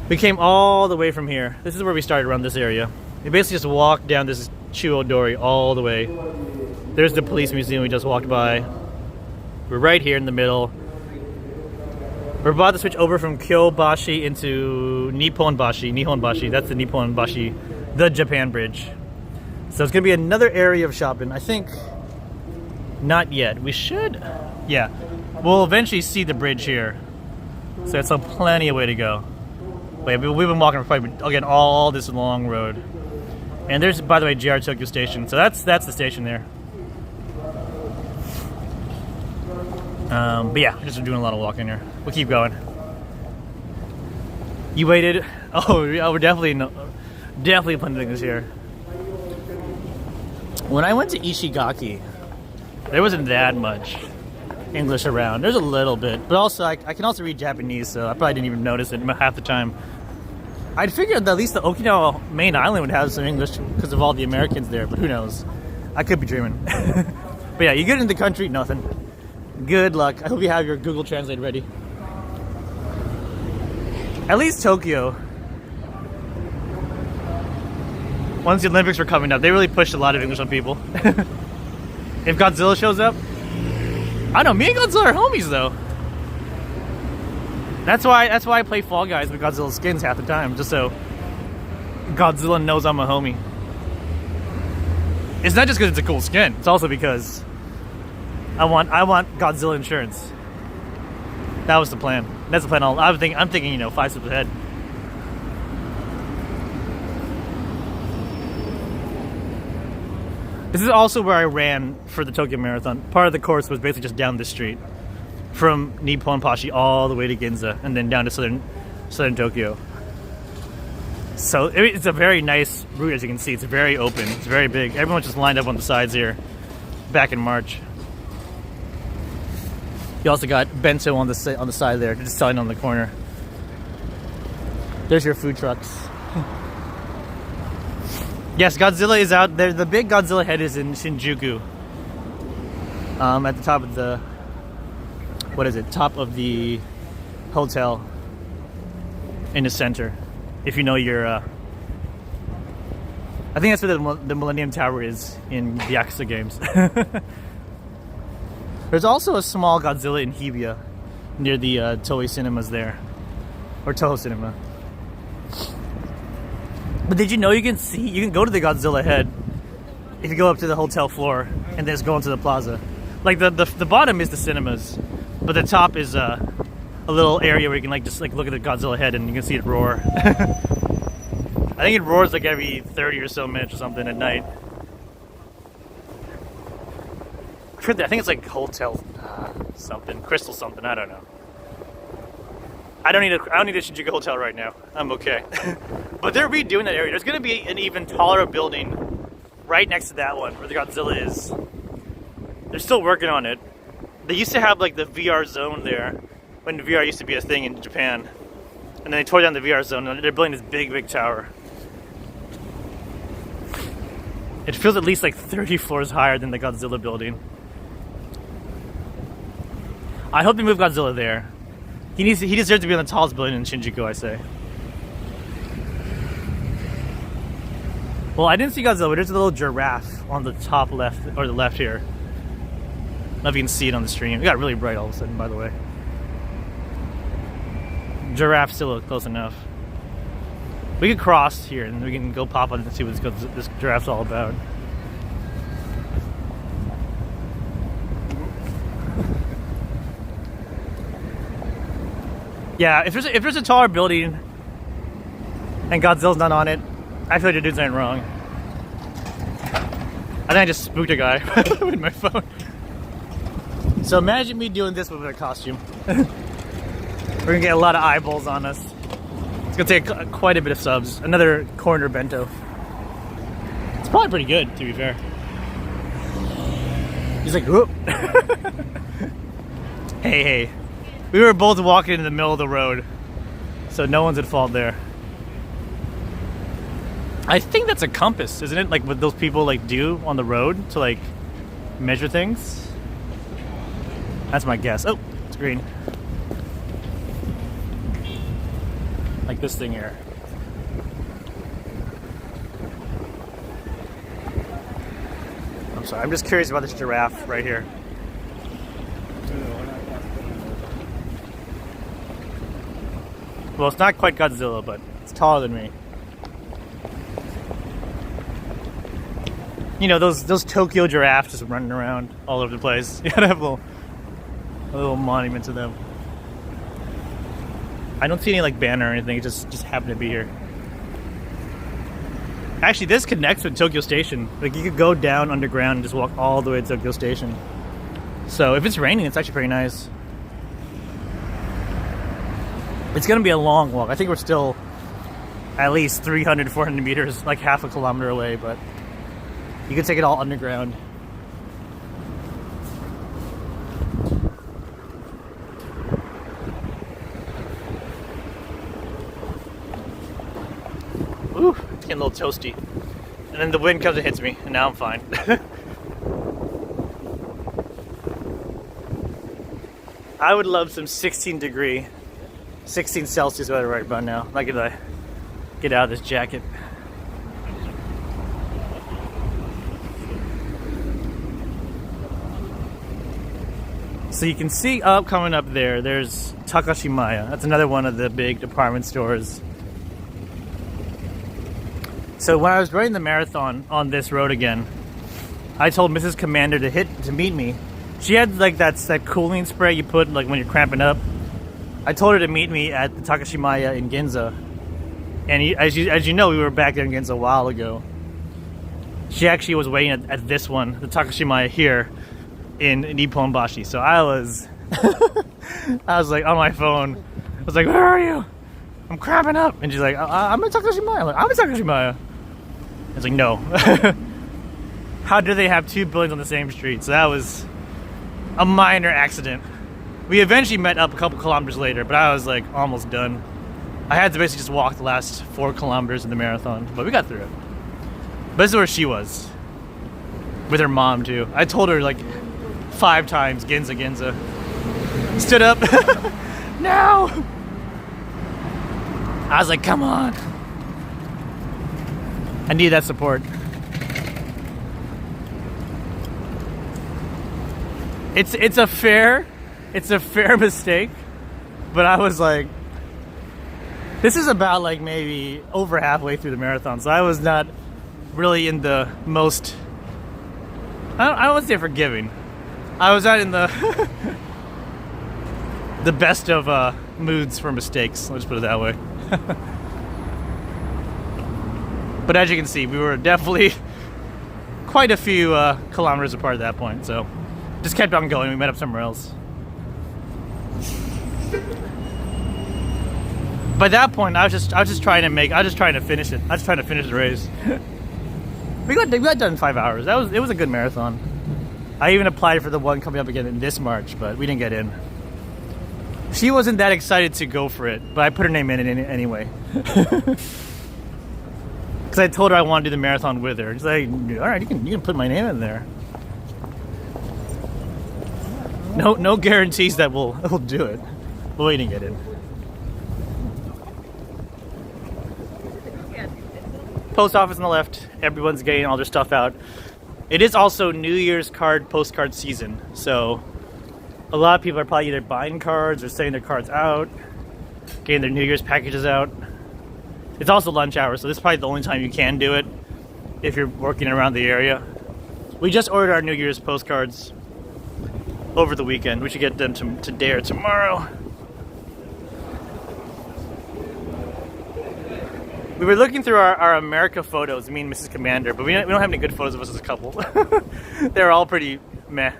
we came all the way from here. This is where we started, around this area. We basically just walked down this Chuodori all the way. There's the police museum we just walked by. We're right here in the middle. We're about to switch over from Kyobashi into Nihonbashi. That's the Nipponbashi, the Japan Bridge. So it's gonna be another area of shopping. I think not yet. We should, yeah. We'll eventually see the bridge here. So it's plenty of way to go. But yeah, we've been walking for again all this long road. And there's, by the way, JR Tokyo Station. So that's the station there. But yeah, just doing a lot of walking here. We'll keep going. You waited? Oh, yeah, we're definitely plenty of things here. When I went to Ishigaki, there wasn't that much English around. There's a little bit, but also I can also read Japanese, so I probably didn't even notice it half the time. I'd figured that at least the Okinawa main island would have some English because of all the Americans there, but who knows? I could be dreaming. But yeah, you get into the country, nothing. Good luck. I hope you have your Google Translate ready. At least Tokyo, once the Olympics were coming up, they really pushed a lot of English on people. If Godzilla shows up, I don't know, me and Godzilla are homies though. That's why I play Fall Guys with Godzilla skins half the time, just so Godzilla knows I'm a homie. It's not just because it's a cool skin, it's also because I want Godzilla insurance. That was the plan. That's the plan. I'm thinking, you know, 5 steps ahead. This is also where I ran for the Tokyo Marathon. Part of the course was basically just down this street, from Nipponbashi all the way to Ginza, and then down to southern Tokyo. So it's a very nice route, as you can see. It's very open. It's very big. Everyone's just lined up on the sides here. Back in March. You also got bento on the side there, just selling on the corner. There's your food trucks. Yes, Godzilla is out there. The big Godzilla head is in Shinjuku. At the top of the, top of the hotel in the center. If you know your, I think that's where the Millennium Tower is in the Yakuza games. There's also a small Godzilla in Hibiya near the Toei cinemas there, or Toho Cinema. But did you know you can go to the Godzilla head if you go up to the hotel floor and then just go into the plaza. Like the bottom is the cinemas, but the top is a little area where you can just look at the Godzilla head and you can see it roar. I think it roars like every 30 or so minutes or something at night. I think it's like hotel something, crystal something. I don't know. I don't need a Shinjuku hotel right now. I'm okay. But they're redoing that area. There's going to be an even taller building right next to that one where the Godzilla is. They're still working on it. They used to have like the VR zone there when VR used to be a thing in Japan. And then they tore down the VR zone and they're building this big tower. It feels at least like 30 floors higher than the Godzilla building. I hope they move Godzilla there. He deserves to be on the tallest building in Shinjuku, I say. Well, I didn't see Godzilla, but there's a little giraffe on the top left, or the left here. I don't know if you can see it on the stream. It got really bright all of a sudden, by the way. Giraffe still look close enough. We could cross here and we can go pop on and see what this giraffe's all about. Yeah, if there's a taller building and Godzilla's not on it, I feel like they're doing something wrong. I think I just spooked a guy with my phone. So imagine me doing this with a costume. We're gonna get a lot of eyeballs on us. It's gonna take quite a bit of subs. Another corner bento. It's probably pretty good, to be fair. He's like, whoop. Hey. We were both walking in the middle of the road, so no one's at fault there. I think that's a compass, isn't it? Like what those people do on the road to measure things. That's my guess. Oh, it's green. Like this thing here. I'm sorry, I'm just curious about this giraffe right here. Well, it's not quite Godzilla, but it's taller than me. You know, those Tokyo giraffes just running around all over the place. You gotta have a little monument to them. I don't see any banner or anything. It just happened to be here. Actually, this connects with Tokyo Station. You could go down underground and just walk all the way to Tokyo Station. So if it's raining, it's actually pretty nice. It's gonna be a long walk. I think we're still at least 300, 400 meters, like half a kilometer away, but you can take it all underground. Ooh, it's getting a little toasty. And then the wind comes and hits me, and now I'm fine. I would love some 16 Celsius weather right about now. Like if I get out of this jacket. So you can see coming up there's Takashimaya. That's another one of the big department stores. So when I was running the marathon on this road again, I told Mrs. Commander to meet me. She had that cooling spray you put when you're cramping up. I told her to meet me at the Takashimaya in Ginza. And as you know, we were back there in Ginza a while ago. She actually was waiting at this one, the Takashimaya here in Nipponbashi. So I was on my phone. I was like, where are you? I'm cramping up. And she's like, I'm at Takashimaya. I'm like, I'm at Takashimaya. I was like, no. How do they have two buildings on the same street? So that was a minor accident. We eventually met up a couple kilometers later, but I was almost done. I had to basically just walk the last 4 kilometers of the marathon, but we got through it. But this is where she was. With her mom too. I told her 5 times, Ginza. Stood up. No! I was like, come on. I need that support. It's a fair mistake, but I was like, this is about like maybe over halfway through the marathon, so I was not really in the most. I don't want to say forgiving. I was not in the the best of moods for mistakes. Let's put it that way. But as you can see, we were definitely quite a few kilometers apart at that point. So just kept on going. We met up somewhere else. By that point, I was just trying to finish it. I was trying to finish the race. we got done in 5 hours. It was a good marathon. I even applied for the one coming up again in this March, but we didn't get in. She wasn't that excited to go for it, but I put her name in it anyway. Because I told her I wanted to do the marathon with her. She's like, all right, you can put my name in there. No guarantees that we'll do it. But we didn't get in. Post office on the left. Everyone's getting all their stuff out. It is also New Year's postcard season, so a lot of people are probably either buying cards or sending their cards out, getting their New Year's packages out. It's also lunch hour, so this is probably the only time you can do it if you're working around the area. We just ordered our New Year's postcards over the weekend. We should get them today or tomorrow. We were looking through our America photos, me and Mrs. Commander, but we don't have any good photos of us as a couple. They're all pretty meh.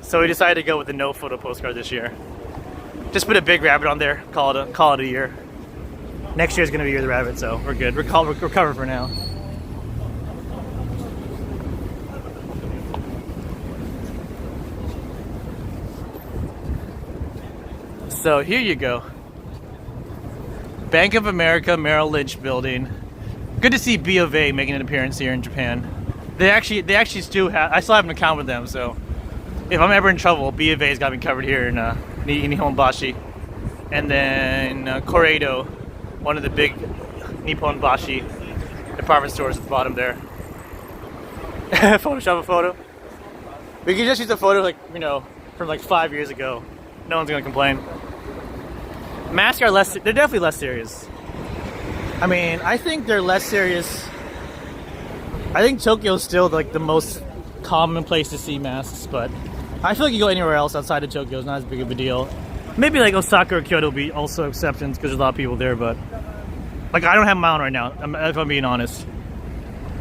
So we decided to go with the no photo postcard this year. Just put a big rabbit on there, call it a year. Next year's gonna be Year of the Rabbit, so we're good. We're covered for now. So here you go. Bank of America Merrill Lynch building. Good to see B of A making an appearance here in Japan. They actually still have. I still have an account with them, so if I'm ever in trouble, B of A's got me covered here in Nipponbashi. And then Koreido, one of the big Nipponbashi department stores at the bottom there. Photoshop a photo. We can just use a photo from like 5 years ago. No one's gonna complain. Masks are they're definitely less serious. I mean, I think they're less serious. I think Tokyo's still like the most common place to see masks, but I feel like you go anywhere else outside of Tokyo is not as big of a deal. Maybe like Osaka or Kyoto will be also exceptions because there's a lot of people there, but like I don't have mine on right now, if I'm being honest.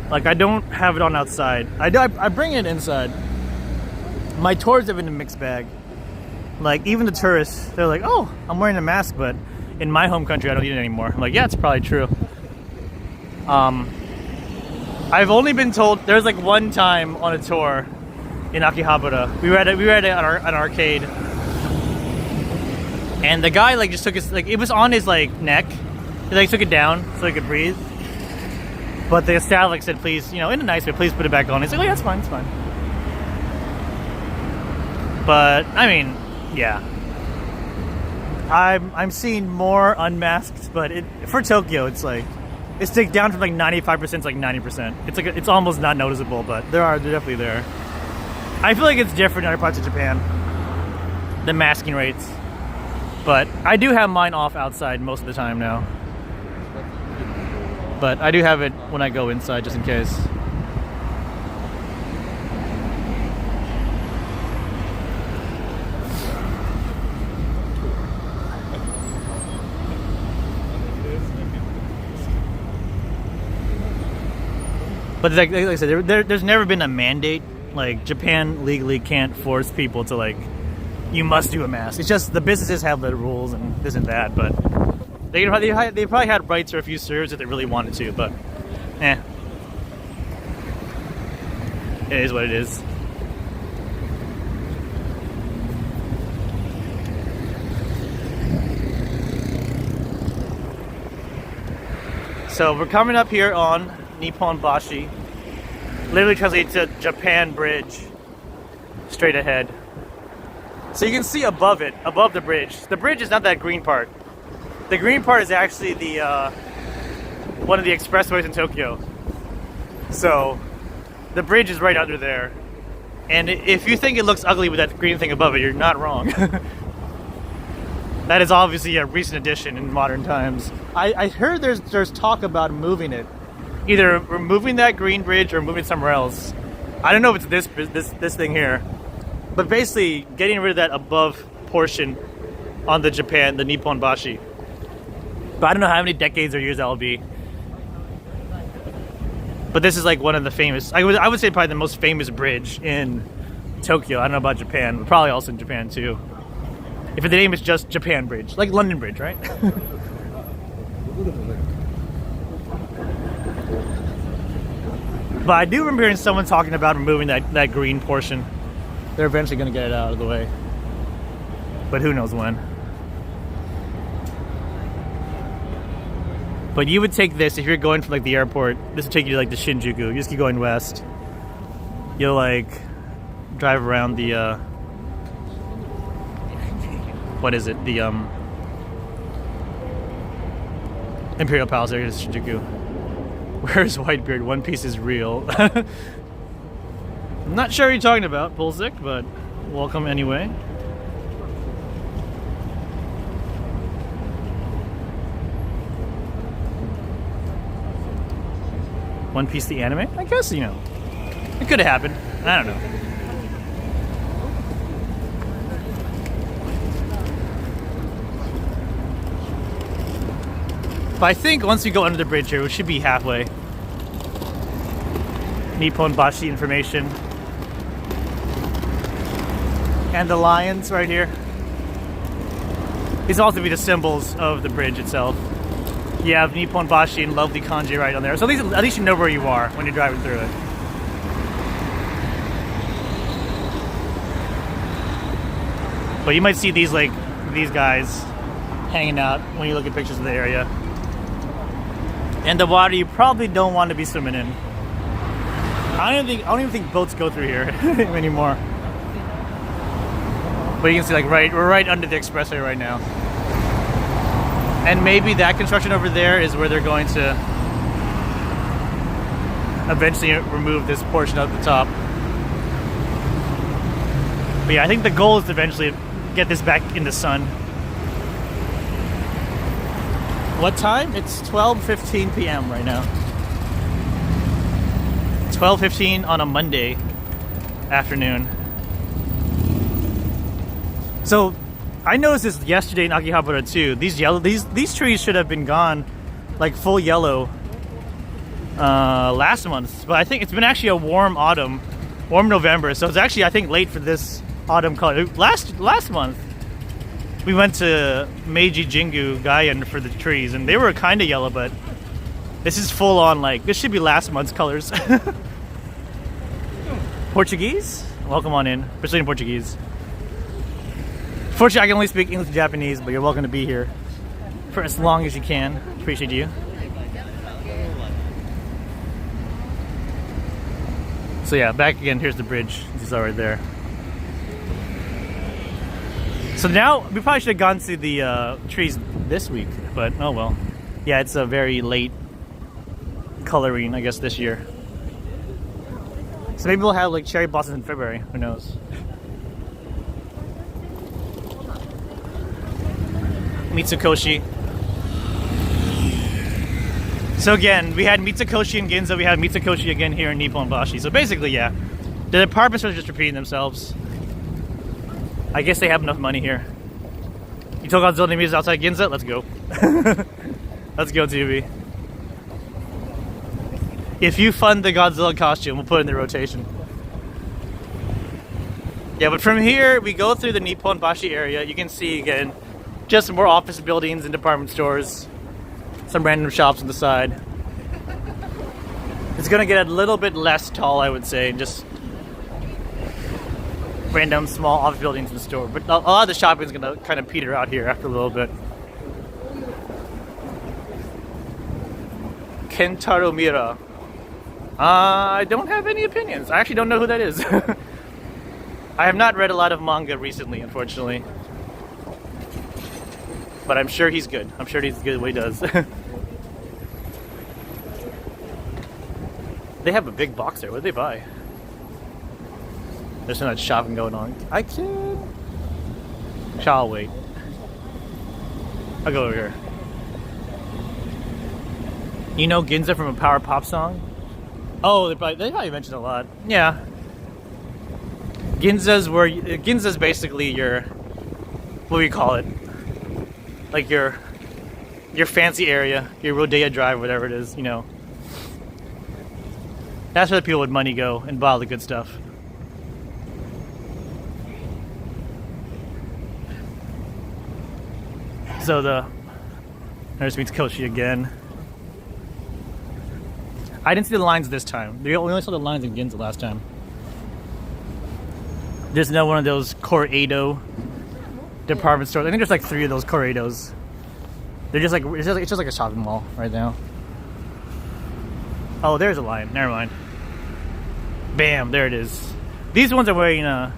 Like I don't have it on outside. I bring it inside. My tours have been a mixed bag. Like even the tourists, they're like, oh, I'm wearing a mask, but in my home country I don't need it anymore. I'm like, yeah, it's probably true. I've only been told there's like one time on a tour in Akihabara. We were at an arcade, and the guy like just took his it was on his like neck. He like took it down so he could breathe. But the staff like said, please, in a nice way, please put it back on. He's like, oh yeah, it's fine, it's fine. But I mean, yeah. I'm seeing more unmasked, but for Tokyo, it's down from like 95% to like 90%. It's almost not noticeable, but they're definitely there. I feel like it's different in other parts of Japan, the masking rates. But I do have mine off outside most of the time now. But I do have it when I go inside just in case. But like I said, there's never been a mandate. Like Japan legally can't force people to like, you must do a mask. It's just the businesses have their rules and this and that. But they probably had rights or a few serves if they really wanted to. But, it is what it is. So we're coming up here on Nipponbashi, literally translates to Japan Bridge, straight ahead. So you can see above the bridge. The bridge is not that green part. The green part is actually the one of the expressways in Tokyo. So the bridge is right under there. And if you think it looks ugly with that green thing above it, you're not wrong. That is obviously a recent addition in modern times. I heard there's talk about moving it. Either removing that green bridge or moving it somewhere else. I don't know if it's this thing here. But basically getting rid of that above portion on the Nipponbashi. But I don't know how many decades or years that will be. But this is like one of the famous, I would say probably the most famous bridge in Tokyo. I don't know about Japan, but probably also in Japan too. If the name is just Japan Bridge, like London Bridge, right? But I do remember hearing someone talking about removing that green portion. They're eventually going to get it out of the way. But who knows when. But you would take this if you're going from like the airport. This would take you to like the Shinjuku. You just keep going west. You'll like drive around the what is it? The Imperial Palace area, Shinjuku. Where's Whitebeard? One Piece is real. I'm not sure what you're talking about, Pulsic, but welcome anyway. One Piece the anime? I guess, you know, it could have happened. I don't know. But I think once you go under the bridge here, we should be halfway. Nipponbashi information. And the lions right here. These also be the symbols of the bridge itself. You have Nipponbashi and lovely kanji right on there. So at least you know where you are when you're driving through it. But you might see these guys hanging out when you look at pictures of the area. And the water you probably don't want to be swimming in. I don't even think boats go through here anymore. But you can see we're right under the expressway right now. And maybe that construction over there is where they're going to eventually remove this portion at the top. But yeah, I think the goal is to eventually get this back in the sun. What time? It's 12:15 p.m. right now. 12:15 on a Monday afternoon. So I noticed this yesterday in Akihabara too. These trees should have been gone, like full yellow, last month. But I think it's been actually a warm November. So it's actually I think late for this autumn color. Last month we went to Meiji Jingu Gaian for the trees, and they were kind of yellow, but this is full on this should be last month's colors. Portuguese? Welcome on in. Brazilian Portuguese. Fortunately, I can only speak English and Japanese, but you're welcome to be here for as long as you can. Appreciate you. So yeah, back again. Here's the bridge. It's all right there. So now, we probably should have gone to the trees this week, but oh well. Yeah, it's a very late coloring, I guess, this year. So maybe we'll have cherry blossoms in February. Who knows? Mitsukoshi. So again, we had Mitsukoshi in Ginza, we had Mitsukoshi again here in Nipponbashi. So basically, yeah, the department stores are just repeating themselves. I guess they have enough money here. You told Godzilla to meet us outside Ginza? Let's go. Let's go, TV. If you fund the Godzilla costume, we'll put it in the rotation. Yeah, but from here, we go through the Nipponbashi area. You can see, again, just more office buildings and department stores. Some random shops on the side. It's gonna get a little bit less tall, I would say, just random small office buildings in the store. But a lot of the shopping is gonna kind of peter out here after a little bit. Kentaro Mira. I don't have any opinions. I actually don't know who that is. I have not read a lot of manga recently, unfortunately. But I'm sure he's good. I'm sure he's good at what he does. They have a big box there. What did they buy? There's so much shopping going on. I can. Shall wait. I'll go over here. You know Ginza from a power pop song? Oh, they probably mentioned a lot. Yeah. Ginza's basically your, what do you call it? Like your fancy area, your Rodeo Drive, whatever it is, you know. That's where the people with money go and buy all the good stuff. So there's meets Koshi again. I didn't see the lines this time. We only saw the lines in Ginza last time. There's no one of those Corrado department stores. I think there's like 3 of those Corrados. They're just like it's just like a shopping mall right now. Oh, there's a line. Never mind. Bam, there it is. These ones are wearing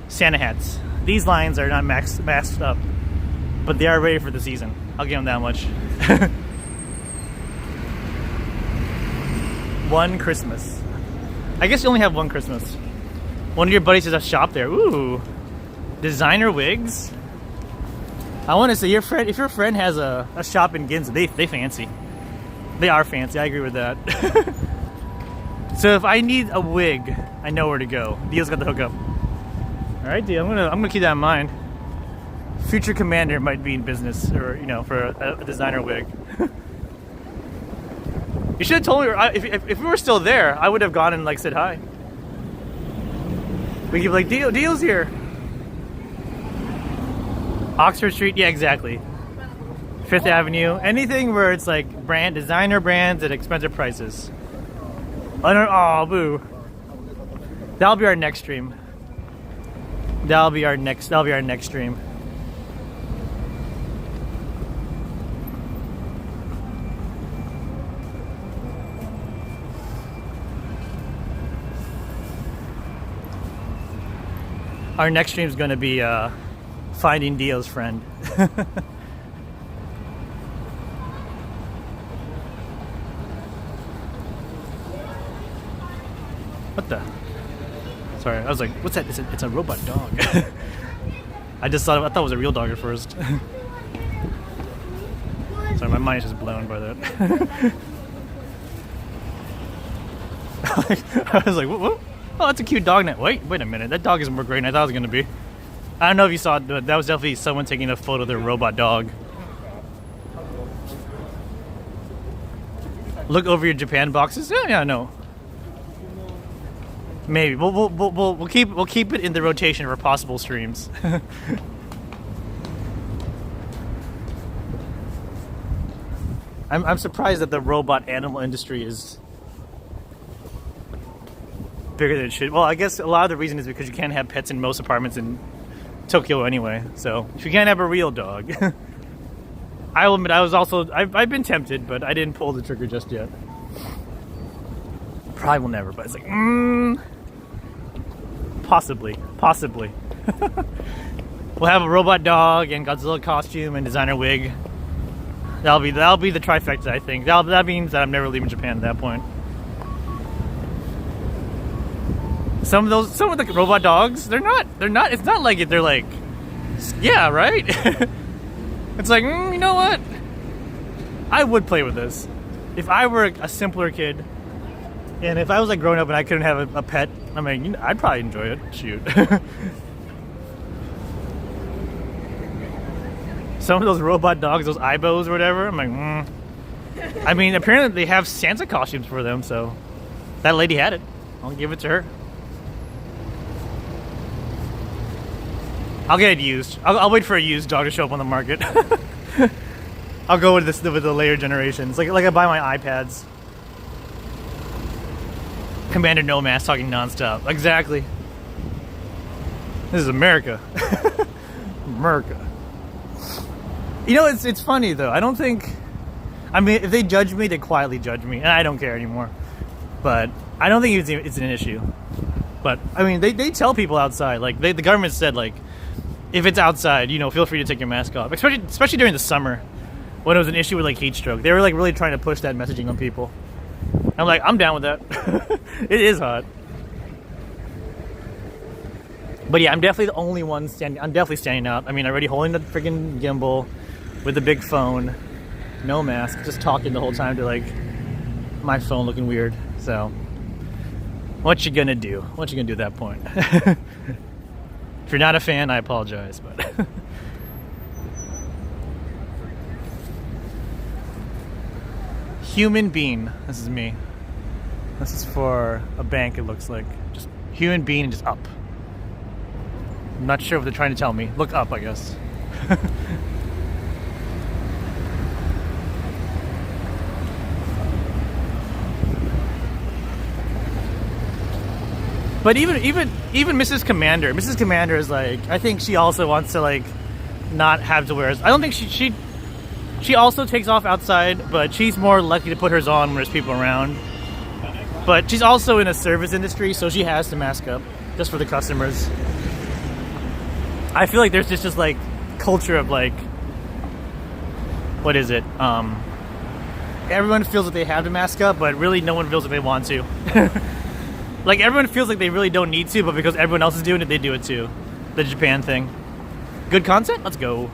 Santa hats. These lines are not masked up, but they are ready for the season. I'll give them that much. One Christmas. I guess you only have one Christmas. One of your buddies has a shop there. Ooh, designer wigs. I want to say if your friend has a shop in Ginza, they fancy. They are fancy. I agree with that. So if I need a wig, I know where to go. Dio's got the hookup. All right, Dio. I'm gonna keep that in mind. Future commander might be in business, or you know, for a designer wig. You should have told me if we were still there. I would have gone and like said hi. We could be like, Dio's here. Oxford Street, yeah, exactly. 5th Avenue, anything where it's like designer brands at expensive prices. Oh, boo. That'll be our next stream. That'll be our next stream. Our next stream is going to be finding Dio's friend. What the? Sorry, I was like, what's that? It's a robot dog. I thought it was a real dog at first. Sorry, my mind is just blown by that. I was like, what? Oh, that's a cute dog net. Wait a minute. That dog is more gray than I thought it was going to be. I don't know if you saw it, but that was definitely someone taking a photo of their robot dog. Look over your Japan boxes. Yeah, no. Maybe we'll keep it in the rotation for possible streams. I'm surprised that the robot animal industry is bigger than it should. Well, I guess a lot of the reason is because you can't have pets in most apartments in Tokyo anyway. So if you can't have a real dog, I will admit I've been tempted, but I didn't pull the trigger just yet. Probably will never, but it's like possibly. We'll have a robot dog and Godzilla costume and designer wig. That'll be the trifecta, I think. That means that I'm never leaving Japan at that point. Some of the robot dogs, they're not. It's not like they're like, yeah, right. It's like, you know what? I would play with this if I were a simpler kid, and if I was like growing up and I couldn't have a pet. I mean, I'd probably enjoy it. Shoot. Some of those robot dogs, those Aibos or whatever, I'm like, I mean, apparently they have Santa costumes for them, so that lady had it. I'll give it to her. I'll get it used. I'll wait for a used dog to show up on the market. I'll go with the later generations. Like I buy my iPads. Commander No Mask talking nonstop. Exactly. This is America. America. You know, it's funny though. I don't think. I mean, if they judge me, they quietly judge me, and I don't care anymore. But I don't think it's an issue. But I mean, they tell people outside. Like the government said, like, if it's outside, you know, feel free to take your mask off. Especially during the summer, when it was an issue with like heat stroke. They were like really trying to push that messaging on people. I'm like, I'm down with that. It is hot. But yeah, I'm definitely the only one standing. I'm definitely standing out. I mean, I'm already holding the freaking gimbal with the big phone, no mask, just talking the whole time to like my phone looking weird. So, what you gonna do? What you gonna do at that point? If you're not a fan, I apologize, but. Human being. This is me. This is for a bank, it looks like. Just human being and just up. I'm not sure what they're trying to tell me. Look up, I guess. But even Mrs. Commander is like, I think she also wants to like not have to wear. I don't think she also takes off outside, but she's more likely to put hers on when there's people around. But she's also in a service industry, so she has to mask up just for the customers. I feel like there's just like culture of like, what is it? Everyone feels that they have to mask up, but really no one feels that they want to. Like everyone feels like they really don't need to, but because everyone else is doing it, they do it too. The Japan thing. Good content? Let's go.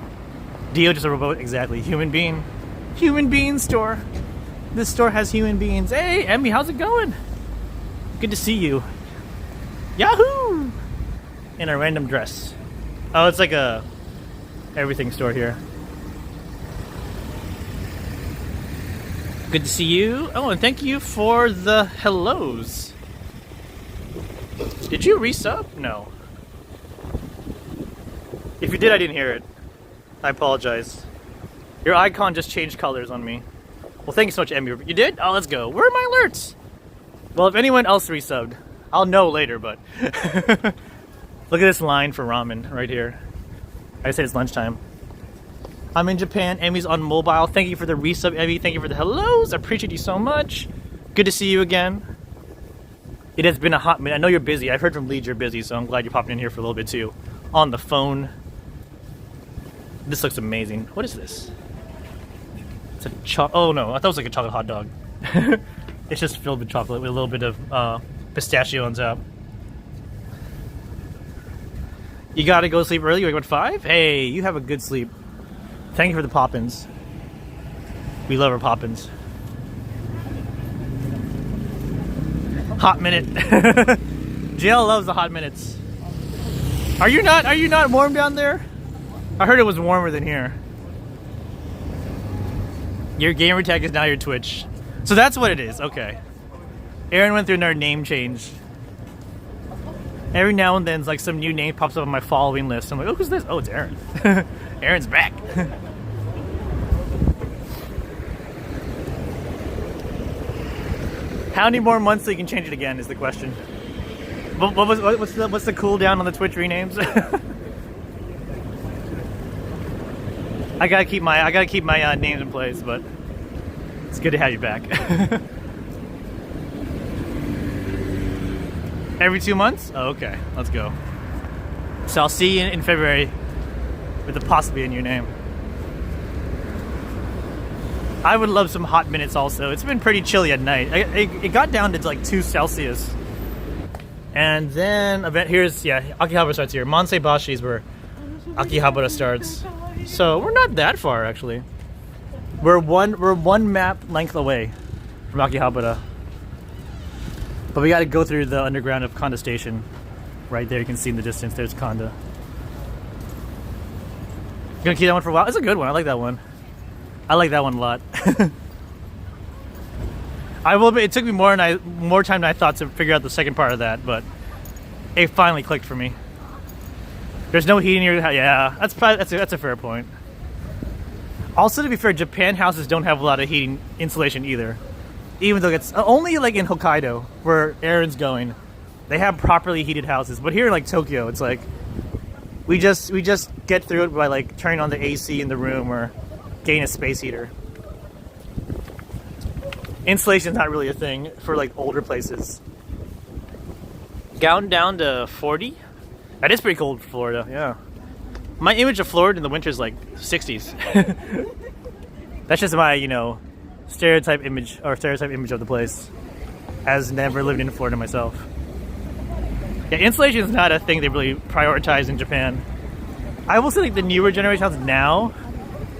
Dio just a robot, exactly. Human being. Human being store. This store has human beings. Hey, Emmy, how's it going? Good to see you. Yahoo! In a random dress. Oh, it's like a everything store here. Good to see you. Oh, and thank you for the hellos. Did you resub? No. If you did, I didn't hear it. I apologize. Your icon just changed colors on me. Well, thank you so much, Emmy. You did? Oh, let's go. Where are my alerts? Well, if anyone else resubbed, I'll know later, but... Look at this line for ramen right here. I said it's lunchtime. I'm in Japan. Emmy's on mobile. Thank you for the resub, Emmy. Thank you for the hellos. I appreciate you so much. Good to see you again. It has been a hot minute. I know you're busy. I've heard from Leeds you're busy, so I'm glad you're popping in here for a little bit too. On the phone. This looks amazing. What is this? It's a oh no, I thought it was like a chocolate hot dog. It's just filled with chocolate with a little bit of pistachio on top. You gotta go sleep early. You wake up at 5? Hey, you have a good sleep. Thank you for the pop-ins. We love our pop-ins. Hot minute. JL loves the hot minutes. Are you not warm down there? I heard it was warmer than here. Your gamer tag is now your Twitch. So that's what it is, okay. Aaron went through another name change. Every now and then, like some new name pops up on my following list. I'm like, oh, who's this? Oh, it's Aaron. Aaron's back. How many more months till you can change it again is the question. What's the cooldown on the Twitch renames? I gotta keep my names in place, but it's good to have you back. Every 2 months? Oh, okay, let's go. So I'll see you in February with the possibly a new name. I would love some hot minutes also. It's been pretty chilly at night. It got down to like 2 Celsius. And then here's Akihabara starts here. Nipponbashi is where Akihabara starts. So we're not that far actually. We're one map length away from Akihabara. But we gotta go through the underground of Kanda Station. Right there, you can see in the distance, there's Kanda. You gonna keep that one for a while? It's a good one, I like that one. I like that one a lot. It took me more time than I thought to figure out the second part of that, but it finally clicked for me. There's no heating here. Yeah, that's a fair point. Also, to be fair, Japan houses don't have a lot of heating insulation either. Even though it's only like in Hokkaido, where Aaron's going, they have properly heated houses. But here in like Tokyo, it's like we just get through it by like turning on the AC in the room or getting a space heater. Insulation's not really a thing for like older places. Down to 40. That is pretty cold for Florida, yeah. My image of Florida in the winter is like 60s. That's just my, stereotype image of the place. As never lived in Florida myself. Yeah, insulation is not a thing they really prioritize in Japan. I will say like the newer generations now,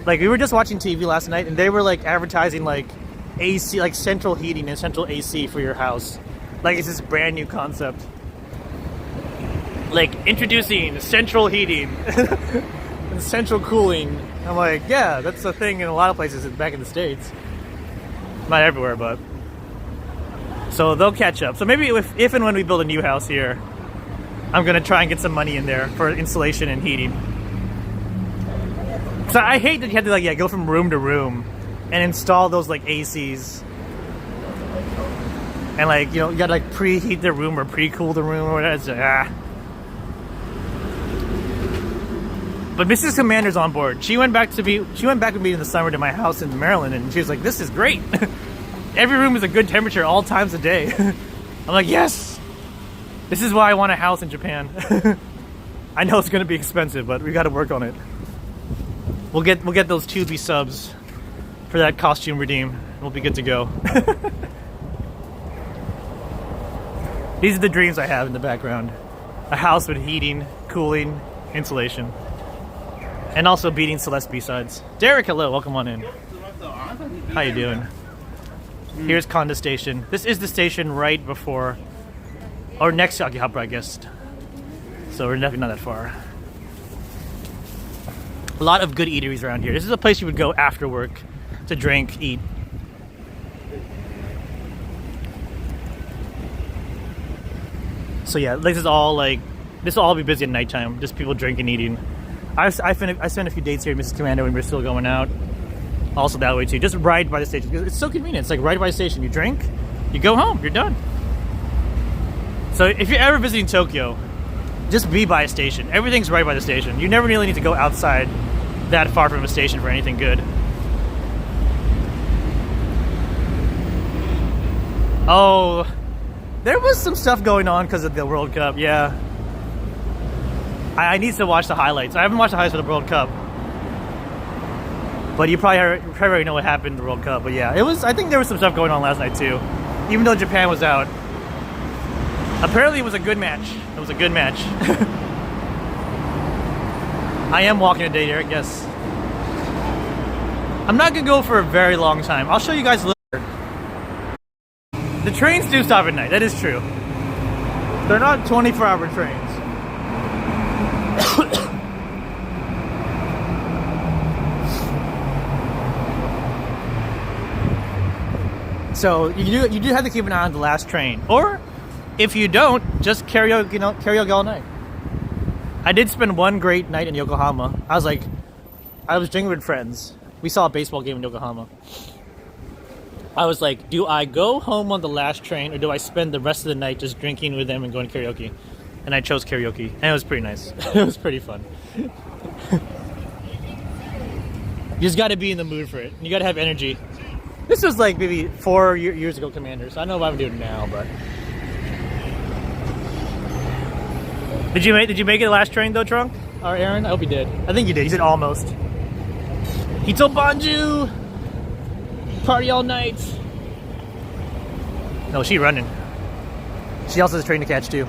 like we were just watching TV last night and they were like advertising like AC, like central heating and central AC for your house. Like it's this brand new concept. Like introducing central heating and central cooling. I'm like, yeah, that's a thing in a lot of places back in the States. Not everywhere, but. So they'll catch up. So maybe if and when we build a new house here, I'm gonna try and get some money in there for insulation and heating. So I hate that you have to like go from room to room and install those like ACs. And like, you know, you gotta like preheat the room or pre-cool the room or whatever. It's like, But Mrs. Commander's on board. She went back with me in the summer to my house in Maryland and she was like, this is great. Every room is a good temperature all times a day. I'm like, yes! This is why I want a house in Japan. I know it's gonna be expensive, but we gotta work on it. We'll get those 2B subs for that costume redeem. We'll be good to go. These are the dreams I have in the background. A house with heating, cooling, insulation. And also beating Celeste B-sides. Derek, hello, welcome on in. How you doing? Here's Konda Station. This is the station right before, or next to Akihabara, I guess. So we're definitely not that far. A lot of good eateries around here. This is a place you would go after work to drink, eat. So yeah, this will all be busy at nighttime. Just people drinking, eating. I spent a few dates here at Mrs. Commando when we were still going out. Also that way too. Just ride by the station. It's so convenient. It's like right by the station. You drink, you go home, you're done. So if you're ever visiting Tokyo, just be by a station. Everything's right by the station. You never really need to go outside that far from a station for anything good. Oh, there was some stuff going on because of the World Cup, yeah. I need to watch the highlights. I haven't watched the highlights for the World Cup. But you probably already know what happened in the World Cup. But yeah, I think there was some stuff going on last night too. Even though Japan was out. Apparently it was a good match. It was a good match. I am walking today, Derek, yes. I'm not gonna go for a very long time. I'll show you guys later. The trains do stop at night, that is true. They're not 24-hour trains. So you do have to keep an eye on the last train. Or if you don't, just karaoke all night. I did spend one great night in Yokohama. I was drinking with friends. We saw a baseball game in Yokohama. I was like, do I go home on the last train or do I spend the rest of the night just drinking with them and going to karaoke? And I chose karaoke, and it was pretty nice. It was pretty fun. You just gotta be in the mood for it. You gotta have energy. This was like maybe 4 years ago, Commanders. I don't know if I'm doing it now, but... Did you make it the last train though, Trunk? Or Aaron? I hope you did. I think you did. You said almost. Hito Banju! Party all night! No, she running. She also has a train to catch too.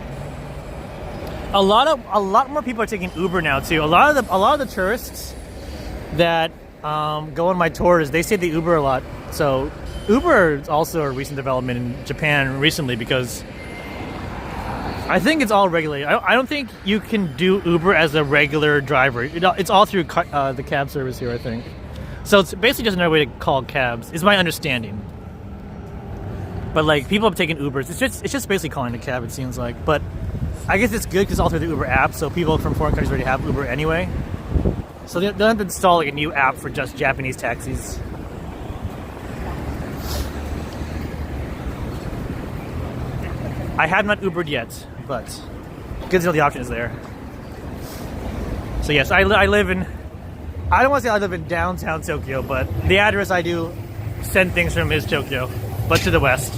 A lot more people are taking Uber now too. A lot of the tourists that go on my tours, they say they Uber a lot. So Uber is also a recent development in Japan recently because I think it's all regulated. I don't think you can do Uber as a regular driver. It's all through the cab service here, I think. So it's basically just another way to call cabs, is my understanding. But like people have taken Ubers. It's just basically calling a cab, it seems like. But I guess it's good because it's all through the Uber app, so people from foreign countries already have Uber anyway. So they don't have to install like a new app for just Japanese taxis. I have not Ubered yet, but good to know the option is there. So yes, I live in... I don't want to say I live in downtown Tokyo, but the address I do send things from is Tokyo, but to the west.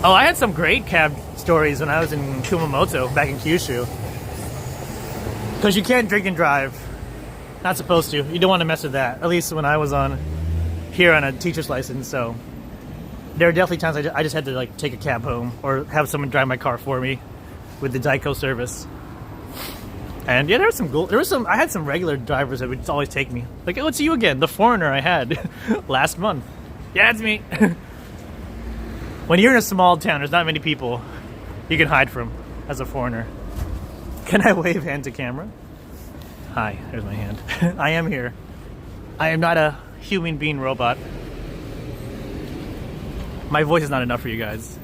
Oh, I had some great cab stories when I was in Kumamoto, back in Kyushu. Because you can't drink and drive. Not supposed to. You don't want to mess with that. At least when I was here on a teacher's license, so... there are definitely times I just had to like take a cab home or have someone drive my car for me with the Daiko service. And yeah, there was some. I had some regular drivers that would just always take me. Like, oh, it's you again, the foreigner I had last month. Yeah, it's me. When you're in a small town, there's not many people you can hide from as a foreigner. Can I wave hand to camera? Hi, there's my hand. I am here. I am not a human being robot. My voice is not enough for you guys.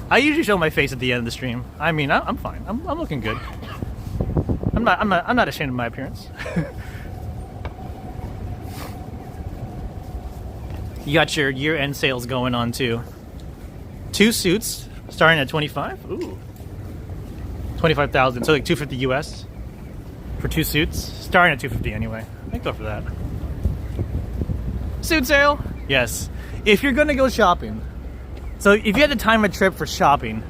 I usually show my face at the end of the stream. I mean, I'm fine. I'm looking good. I'm not ashamed of my appearance. You got your year-end sales going on too. 2 suits starting at 25. Ooh, 25,000. So like 250 US for 2 suits, starting at 250 anyway. I'd go for that. Suit sale. Yes, if you're gonna go shopping. So if you had to time a trip for shopping,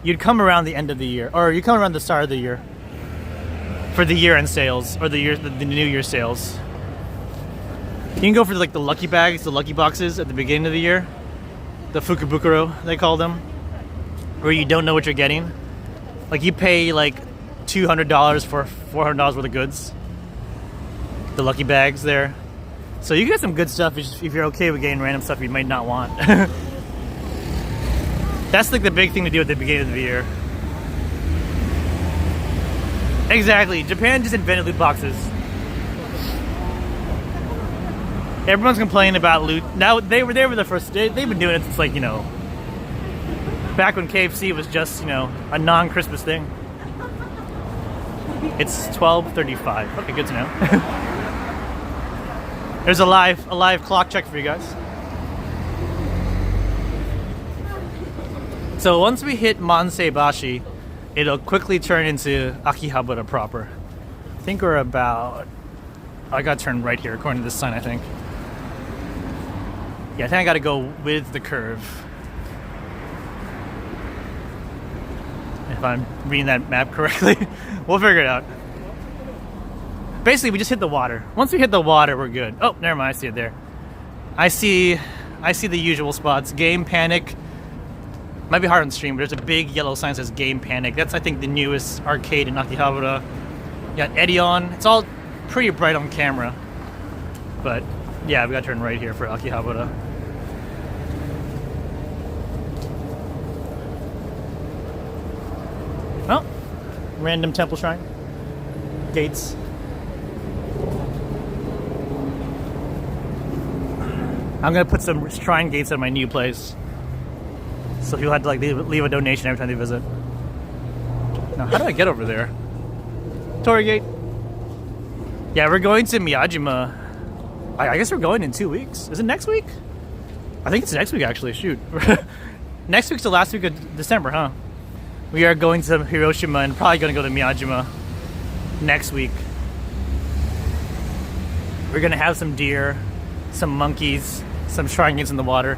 you'd come around the end of the year, or you come around the start of the year for the year-end sales or the New Year sales. You can go for like the lucky bags, the lucky boxes at the beginning of the year, the fukubukuro they call them, where you don't know what you're getting. Like you pay like $200 for $400 worth of goods. The lucky bags there, so you get some good stuff if you're okay with getting random stuff you might not want. That's like the big thing to do at the beginning of the year. Exactly. Japan just invented loot boxes. Everyone's complaining about loot. Now they were the first. They've been doing it since like, you know, back when KFC was just, you know, a non-Christmas thing. It's 12:35. Okay, good to know. There's a live clock check for you guys. So once we hit Nipponbashi, it'll quickly turn into Akihabara proper. I think we're about... I gotta turn right here according to this sign, I think. Yeah, I think I gotta go with the curve. If I'm reading that map correctly. We'll figure it out. Basically, we just hit the water. Once we hit the water, we're good. Oh, never mind, I see it there. I see the usual spots. Game Panic. Might be hard on stream, but there's a big yellow sign that says Game Panic. That's, I think, the newest arcade in Akihabara. You got Edion. It's all pretty bright on camera. But, yeah, we gotta turn right here for Akihabara. Oh, random temple shrine. Gates. I'm gonna put some shrine gates at my new place. So people had to like leave a donation every time they visit. Now, how do I get over there? Torii Gate. Yeah, we're going to Miyajima. I guess we're going in 2 weeks. Is it next week? I think it's next week, actually. Shoot. Next week's the last week of December, huh? We are going to Hiroshima and probably going to go to Miyajima next week. We're going to have some deer, some monkeys, some shrine gates in the water.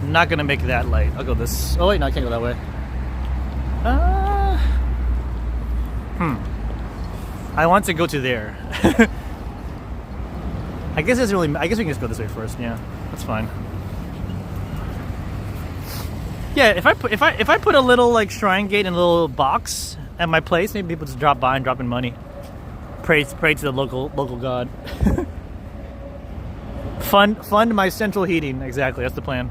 I'm not gonna make that light. I'll go this. Oh wait, no, I can't go that way. I want to go to there. I guess it's really. I guess we can just go this way first. Yeah, that's fine. Yeah, if I put a little like shrine gate in a little box at my place, maybe people just drop by and drop in money. Pray to the local god. Fund my central heating. Exactly, that's the plan.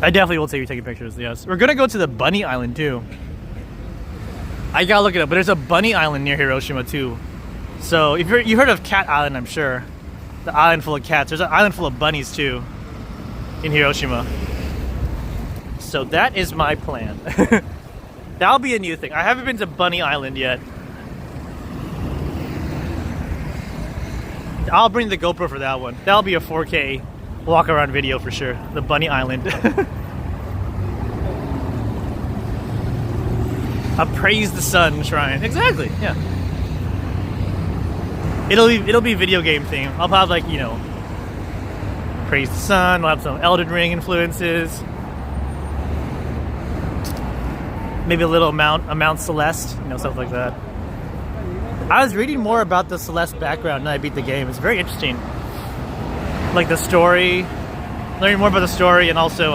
I definitely will take you taking pictures, yes. We're gonna go to the Bunny Island too. I gotta look it up, but there's a Bunny Island near Hiroshima too. So if you heard of Cat Island, I'm sure. The island full of cats. There's an island full of bunnies too in Hiroshima. So that is my plan. That'll be a new thing. I haven't been to Bunny Island yet. I'll bring the GoPro for that one. That'll be a 4K walk around video for sure. The Bunny Island. A praise the sun shrine. Exactly. Yeah. It'll be video game themed. I'll have like, you know, praise the sun. We'll have some Elden Ring influences. Maybe a little Mount Celeste. You know, stuff like that. I was reading more about the Celeste background and I beat the game. It's very interesting. like the story, learning more about the story, and also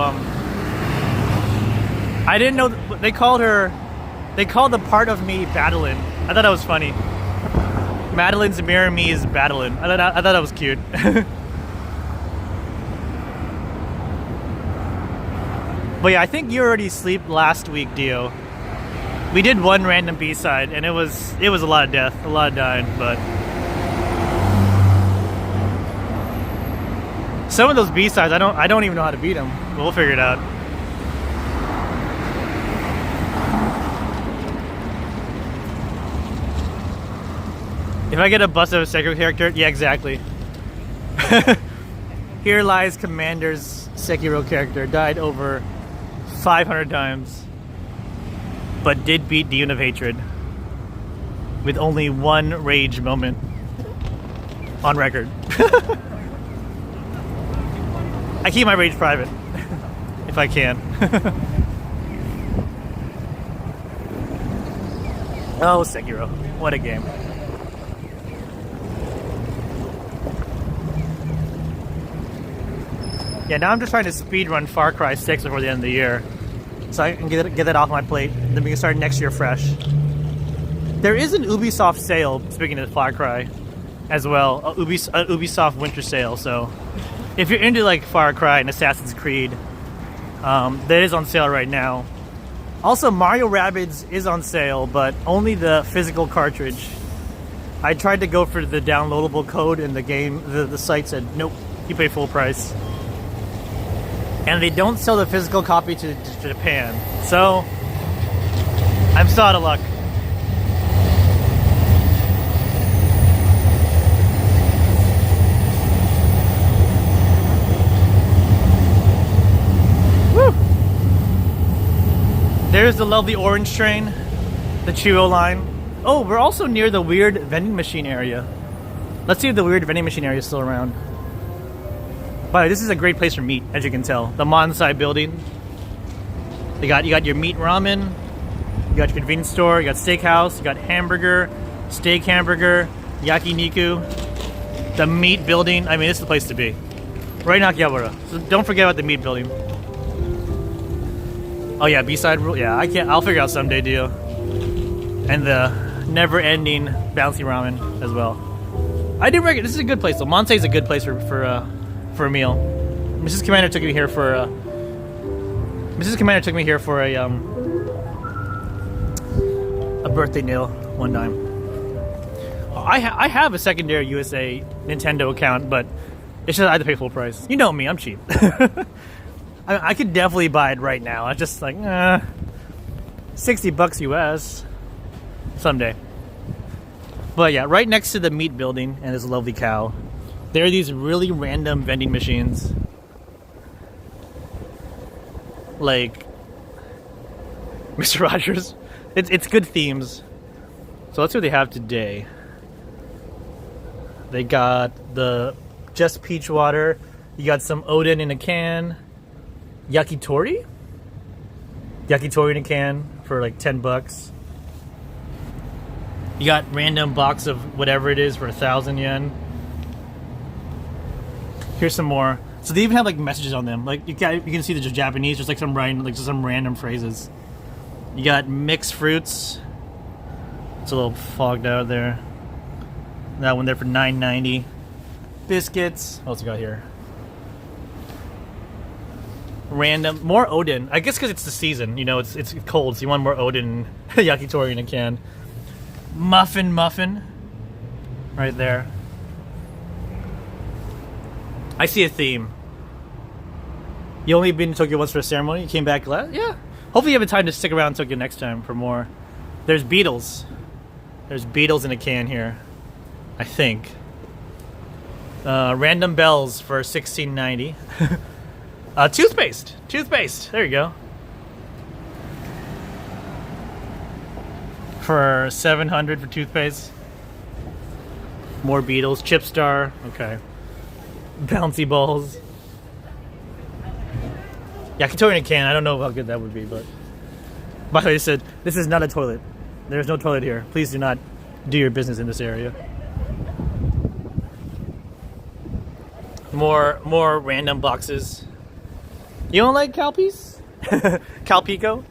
I didn't know they called the part of me Badeline. I thought that was funny. Madeline's mirror me is Badeline. I thought that was cute. But yeah, I think you already sleep last week, Dio. We did one random B-side, and it was a lot of death, a lot of dying, but some of those B-sides, I don't even know how to beat them. But we'll figure it out. If I get a bust of a Sekiro character, yeah, exactly. Here lies Commander's Sekiro character, died over 500 times, but did beat Demon of Hatred with only one rage moment on record. I keep my rage private if I can. Oh, Sekiro, what a game. Yeah, now I'm just trying to speedrun Far Cry 6 before the end of the year, so I can get that off my plate, and then we can start next year fresh. There is an Ubisoft sale, speaking of Far Cry, as well, a Ubisoft winter sale, so if you're into like Far Cry and Assassin's Creed, that is on sale right now. Also, Mario Rabbids is on sale, but only the physical cartridge. I tried to go for the downloadable code, and the game, the site said, nope, you pay full price. And they don't sell the physical copy to Japan. So, I'm still out of luck. Woo! There's the lovely orange train, the Chuo line. Oh, we're also near the weird vending machine area. Let's see if the weird vending machine area is still around. By the way, this is a great place for meat, as you can tell. The Mansai building. You got your meat ramen, you got your convenience store, you got steakhouse, you got hamburger, steak hamburger, yakiniku, the meat building. I mean, this is the place to be. Right in Akihabara. So don't forget about the meat building. Oh yeah, B-side rule. Yeah, I'll figure out someday, deal. And the never-ending bouncy ramen as well. I do reckon this is a good place though. Mansai is a good place for a meal. Mrs. Commander took me here for a birthday meal one time. I have a secondary USA Nintendo account, but it's just I had to pay full price. You know me, I'm cheap. I could definitely buy it right now. I just like $60 US someday. But yeah, right next to the meat building and this lovely cow, there are these really random vending machines. Like Mr. Rogers. It's good themes. So let's see what they have today. They got the just peach water. You got some Odin in a can. Yakitori? Yakitori in a can for like $10. You got random box of whatever it is for 1,000 yen. Here's some more. So they even have like messages on them. Like you can see the Japanese, just like some random phrases. You got mixed fruits. It's a little fogged out there. That one there for $9.90. Biscuits. What else we got here? Random more Odin. I guess because it's the season. You know, it's cold, so you want more Odin. Yakitori in a can. Muffin. Right there. I see a theme. You only been to Tokyo once for a ceremony? You came back last? Yeah. Hopefully you have time to stick around in Tokyo next time for more. There's Beatles. There's Beatles in a can here. I think. Random bells for $16.90. Toothpaste. There you go. For $700 for toothpaste. More Beatles. Chipstar. Okay. Bouncy balls. Yakitori in a can. I don't know how good that would be, but by the way, they said this is not a toilet. There is no toilet here. Please do not do your business in this area. More random boxes. You don't like Calpi's? Calpico?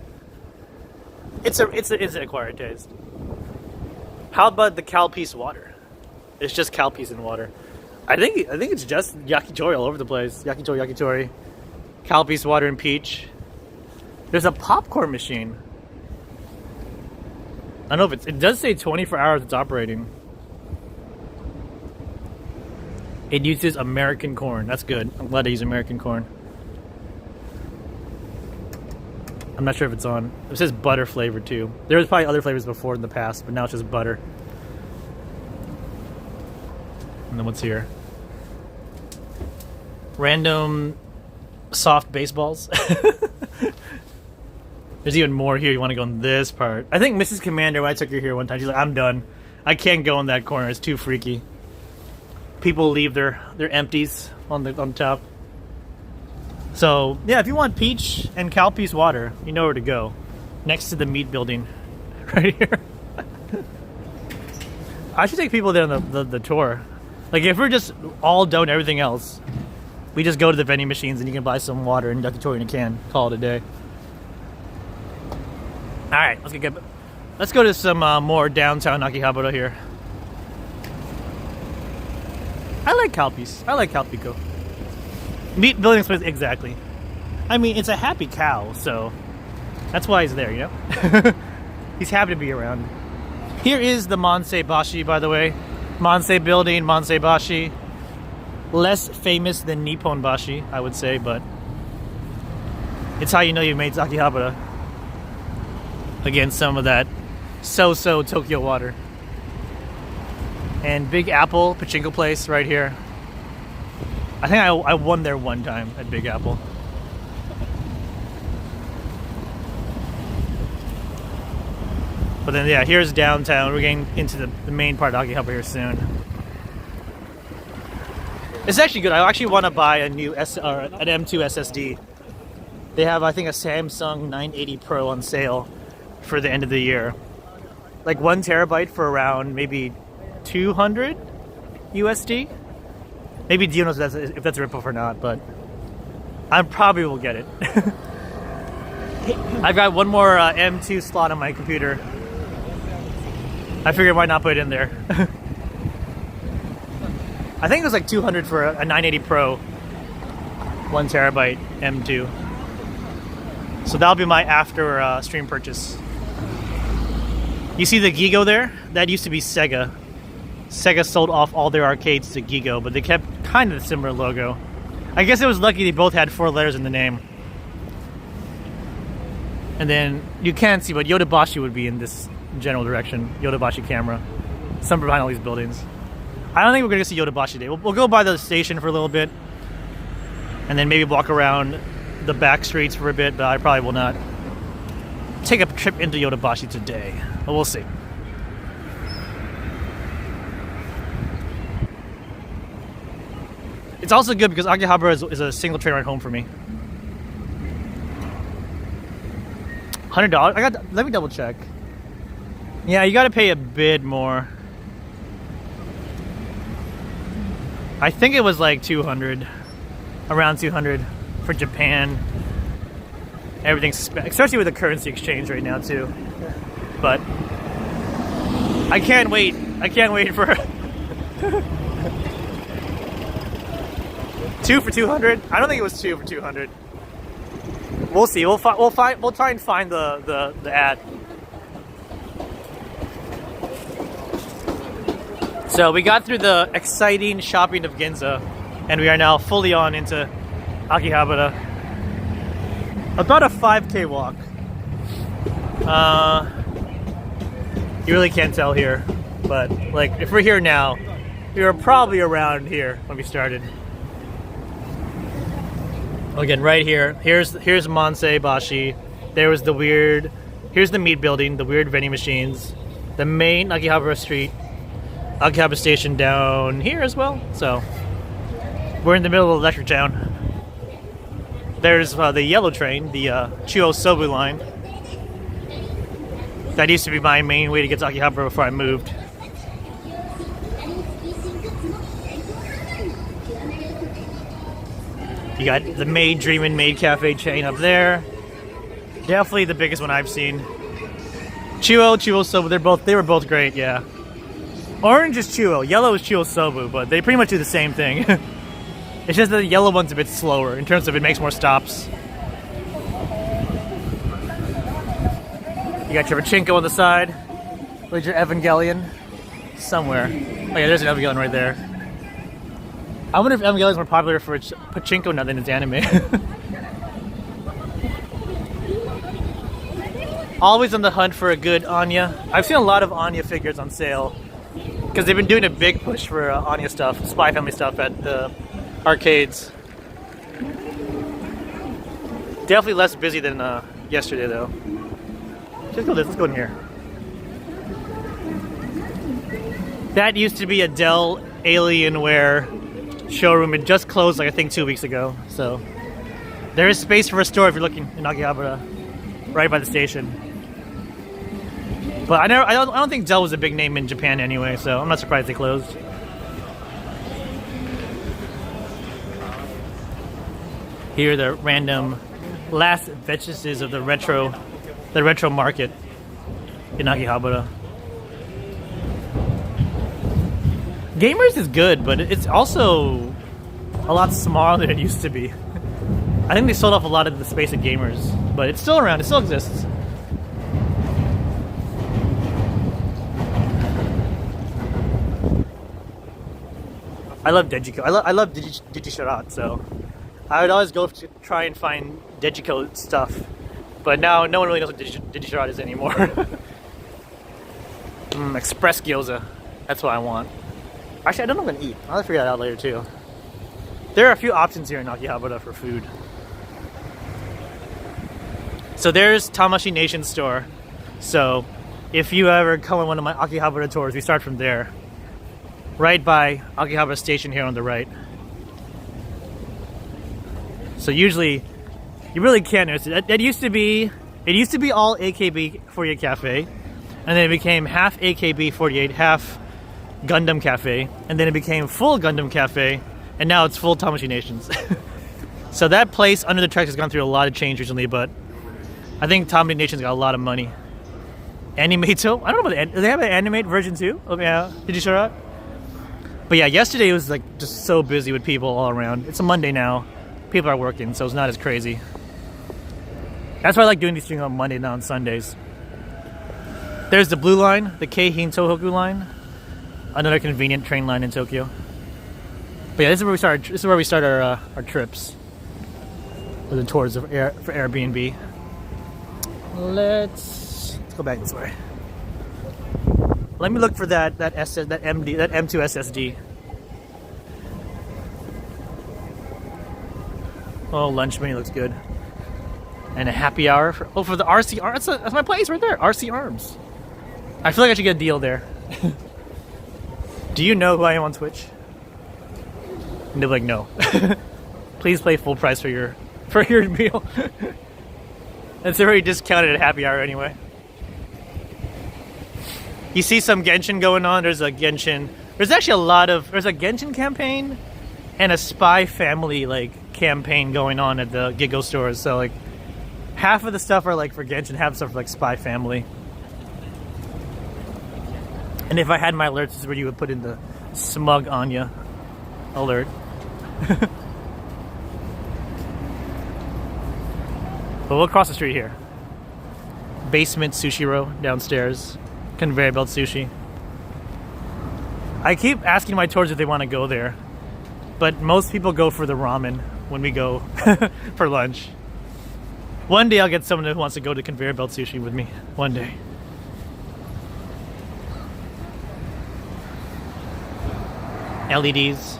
It's an acquired taste. How about the Calpi's water? It's just Calpi's in water. I think it's just yakitori all over the place. Yakitori. Calpi's water and peach. There's a popcorn machine. I don't know if it does say 24 hours it's operating. It uses American corn. That's good. I'm glad they use American corn. I'm not sure if it's on. It says butter flavor too. There was probably other flavors before in the past, but now it's just butter. And then what's here? Random soft baseballs. There's even more here. You want to go in this part. I think Mrs. Commander, when I took her here one time, she's like, I'm done. I can't go in that corner. It's too freaky. People leave their empties on top. So yeah, if you want peach and Calpi's water, you know where to go. Next to the meat building, right here. I should take people there on the tour. Like if we're just all done everything else, we just go to the vending machines and you can buy some water and yakitori in a can. Call it a day. All right, let's go to some more downtown Akihabara here. I like Calpi's. I like Calpico. Meat building space, exactly. I mean, it's a happy cow, so that's why he's there, you know? He's happy to be around. Here is the Nipponbashi, by the way. Mansei building, Nipponbashi. Less famous than Nipponbashi, I would say, but it's how you know you made Akihabara. Again, some of that so-so Tokyo water. And Big Apple pachinko place right here. I think I won there one time at Big Apple. But then yeah, here's downtown. We're getting into the main part of Akihabara here soon. It's actually good. I actually want to buy an M2 SSD. They have, I think, a Samsung 980 Pro on sale for the end of the year. Like 1 terabyte for around maybe 200 USD. Maybe Dio knows if that's a ripoff or not, but I probably will get it. I've got one more M2 slot on my computer. I figured why not put it in there. I think it was like 200 for a 980 Pro 1 terabyte M2. So that'll be my after stream purchase. You see the Gigo there? That used to be Sega. Sega sold off all their arcades to Gigo, but they kept kind of a similar logo. I guess it was lucky they both had 4 letters in the name. And then you can't see, but Yodobashi would be in this general direction. Yodobashi camera. Somewhere behind all these buildings. I don't think we're going to see Yodobashi today. We'll go by the station for a little bit. And then maybe walk around the back streets for a bit, but I probably will not take a trip into Yodobashi today. But we'll see. It's also good because Akihabara is a single train ride home for me. $100? Let me double check. Yeah, you gotta pay a bit more. I think it was like 200. Around 200 for Japan. Everything's, especially with the currency exchange right now too. But I can't wait. I can't wait for 2 for 200. I don't think it was 2 for 200. We'll see. We'll try and find the ad. So we got through the exciting shopping of Ginza, and we are now fully on into Akihabara. About a 5K walk. You really can't tell here, but like if we're here now, we were probably around here when we started. Again, right here. Here's Nipponbashi. There was here's the meat building, the weird vending machines, the main Akihabara street, Akihabara station down here as well. So we're in the middle of electric town. There's the yellow train, the Chuo Sobu line. That used to be my main way to get to Akihabara before I moved. You got the Maid Dreamin' Maid Cafe chain up there. Definitely the biggest one I've seen. Chuo Sobu, they were both great, yeah. Orange is Chuo, yellow is Chuo Sobu, but they pretty much do the same thing. It's just that the yellow one's a bit slower in terms of it makes more stops. You got your Pachinko on the side. Where's your Evangelion? Somewhere. Oh yeah, there's an Evangelion right there. I wonder if Evangelion is more popular for its Pachinko now than its anime. Always on the hunt for a good Anya. I've seen a lot of Anya figures on sale because they've been doing a big push for Anya stuff, Spy Family stuff at the arcades. Definitely less busy than yesterday though. Let's go in here. That used to be a Dell Alienware showroom. It just closed like I think 2 weeks ago. So there is space for a store if you're looking in Akihabara, right by the station. But I don't think Dell was a big name in Japan anyway, so I'm not surprised they closed. Here are the random last vestiges of the retro market in Akihabara. Gamers is good, but it's also a lot smaller than it used to be. I think they sold off a lot of the space at Gamers, but it's still around, it still exists. I love Dejiko. I love Digisharat, so I would always go to try and find Dejiko stuff. But now no one really knows what Digisharat is anymore. Express gyoza. That's what I want. Actually, I don't know what I'm gonna eat. I'll figure that out later too. There are a few options here in Akihabara for food. So there's Tamashi Nation store. So if you ever come on one of my Akihabara tours, we start from there. Right by Akihabara Station here on the right. So usually, you really can't notice it. It used to be all AKB48 Cafe, and then it became half AKB48, half Gundam Cafe, and then it became full Gundam Cafe, and now it's full Tamashi Nations. So that place under the tracks has gone through a lot of change recently, but I think Tamashi Nations got a lot of money. Animato? I don't know about do they have an animate version too? Oh yeah, did you show up? But yeah, yesterday it was like just so busy with people all around. It's a Monday now. People are working, so it's not as crazy. That's why I like doing these things on Monday, not on Sundays. There's the blue line, the Keihin Tohoku line. Another convenient train line in Tokyo. But yeah, this is where we start. This is where we start our trips. Or the tours for Airbnb. Let's go back this way. Let me look for that M2 SSD. Oh, lunch menu looks good. And a happy hour for the RC Arms. That's my place right there. RC Arms. I feel like I should get a deal there. Do you know who I am on Twitch? And they're like, no. Please pay full price for your meal. It's already discounted at happy hour anyway. You see some Genshin going on. There's a Genshin. There's actually there's a Genshin campaign and a Spy Family campaign going on at the Gigo stores. So like half of the stuff are like for Genshin, half of the stuff for like Spy Family. And if I had my alerts, this is where you would put in the smug Anya alert. But we'll cross the street here. Basement Sushi Row downstairs. Conveyor belt sushi. I keep asking my tours if they want to go there, but most people go for the ramen when we go for lunch. One day I'll get someone who wants to go to conveyor belt sushi with me. One day. LEDs.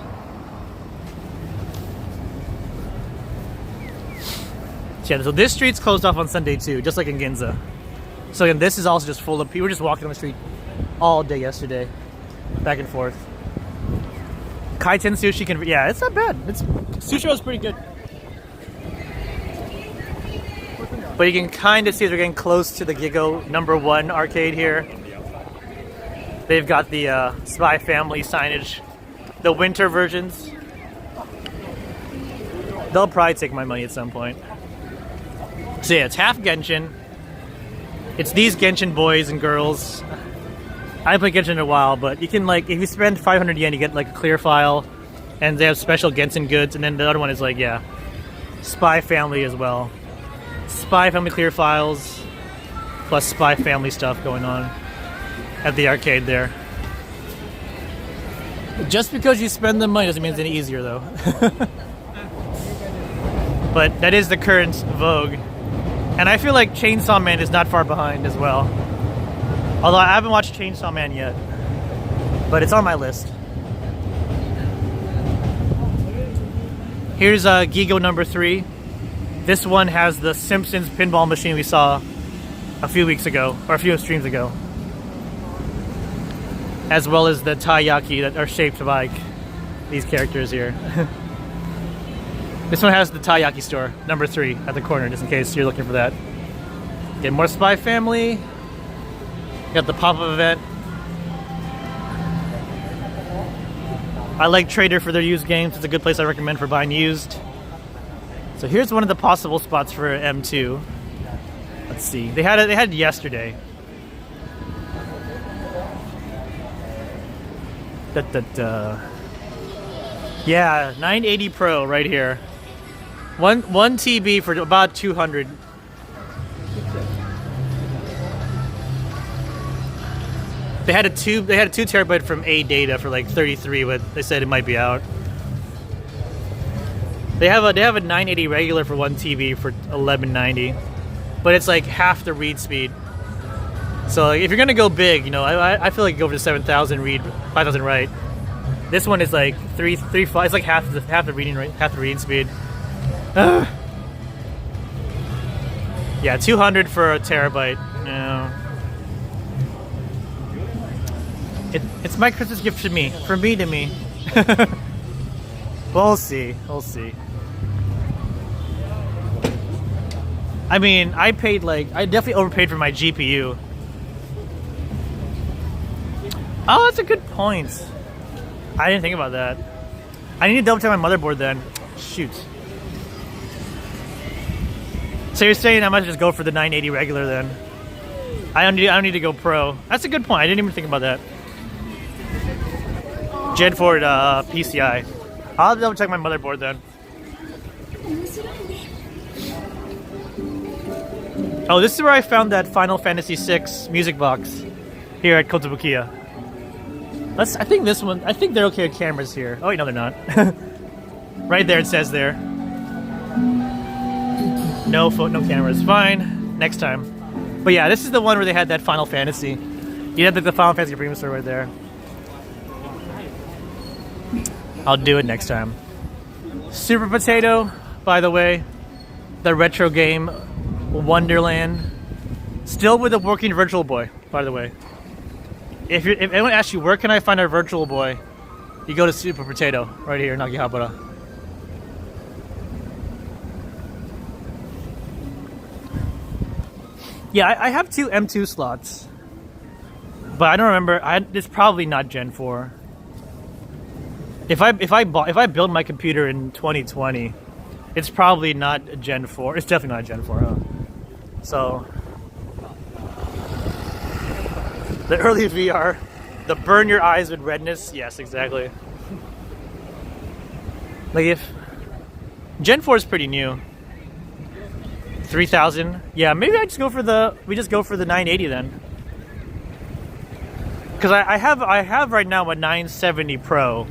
Yeah, so this street's closed off on Sunday too, just like in Ginza. So again, this is also just full of people. We were just walking on the street all day yesterday, back and forth. Kaiten sushi yeah, it's not bad. Sushi was pretty good. But you can kind of see they're getting close to the Gigo #1 arcade here. They've got the Spy Family signage, the winter versions. They'll probably take my money at some point. So yeah, it's half Genshin. It's these Genshin boys and girls. I haven't played Genshin in a while, but you can, like, if you spend 500 yen, you get like a clear file, and they have special Genshin goods. And then the other one is like, yeah, Spy Family as well. Spy Family clear files, plus Spy Family stuff going on at the arcade there. Just because you spend the money doesn't mean it's any easier, though. But that is the current vogue. And I feel like Chainsaw Man is not far behind as well. Although I haven't watched Chainsaw Man yet. But it's on my list. Here's Gigo number 3. This one has the Simpsons pinball machine we saw a few weeks ago, or a few streams ago. As well as the taiyaki that are shaped like these characters here. This one has the taiyaki store, number 3, at the corner, just in case you're looking for that. Get more Spy Family. Got the pop-up event. I like Trader for their used games. It's a good place I recommend for buying used. So here's one of the possible spots for M2. Let's see. They had it yesterday. Yeah, 980 Pro right here. One TB for about 200. They had a 2 terabyte from A Data for like 33, but they said it might be out. They have a 980 regular for 1 TB for 1190, but it's like half the read speed. So like, if you're gonna go big, you know, I feel like you go for the 7000 read, 5000 write. This one is like 3.5. It's like half the reading rate, half the reading speed. Yeah, 200 for a terabyte. No. It's my Christmas gift to me, from me to me. We'll see. I mean, I definitely overpaid for my GPU. Oh, that's a good point. I didn't think about that. I need to double check my motherboard then. Shoot. So you're saying I might just go for the 980 regular then? I don't need to go pro. That's a good point. I didn't even think about that. Gen 4 PCI. I'll double check my motherboard then. Oh, this is where I found that Final Fantasy VI music box here at Kotobukiya. I think this one. I think they're okay with cameras here. Oh wait, no, they're not. Right there, it says there. No cameras. Fine. Next time. But yeah, this is the one where they had that Final Fantasy. You had the Final Fantasy premium store right there. I'll do it next time. Super Potato, by the way, the retro game Wonderland, still with a working Virtual Boy, by the way. If anyone asks you where can I find a Virtual Boy, you go to Super Potato right here in Akihabara. Yeah, I have 2 M2 slots, but I don't remember. It's probably not Gen 4. If I build my computer in 2020, it's probably not Gen 4. It's definitely not Gen 4, huh? So the early VR, the burn your eyes with redness. Yes, exactly. Like if Gen 4 is pretty new. 3000. Yeah, maybe we just go for the 980 then. Because I have right now a 970 Pro.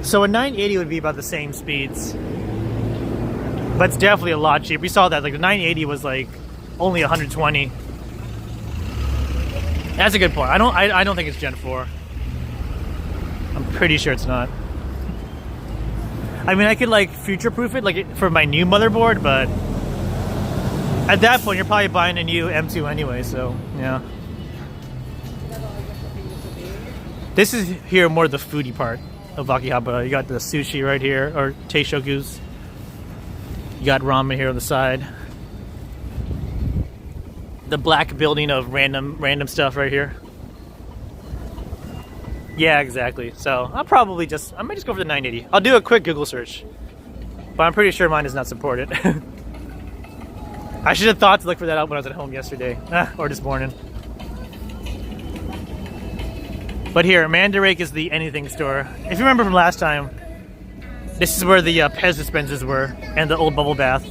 So a 980 would be about the same speeds. But it's definitely a lot cheaper. We saw that, like the 980 was like only 120. That's a good point. I don't think it's Gen 4. I'm pretty sure it's not. I mean, I could like future-proof it like for my new motherboard, but at that point you're probably buying a new M2 anyway, so yeah. This is here more the foodie part of Akihabara. You got the sushi right here, or teishokus. You got ramen here on the side. The black building of random stuff right here. Yeah, exactly. So I might just go for the 980. I'll do a quick Google search. but I'm pretty sure mine does not support it. I should have thought to look for that up when I was at home yesterday, or this morning. But here, Mandarake is the anything store. If you remember from last time, this is where the Pez dispensers were, and the old bubble bath.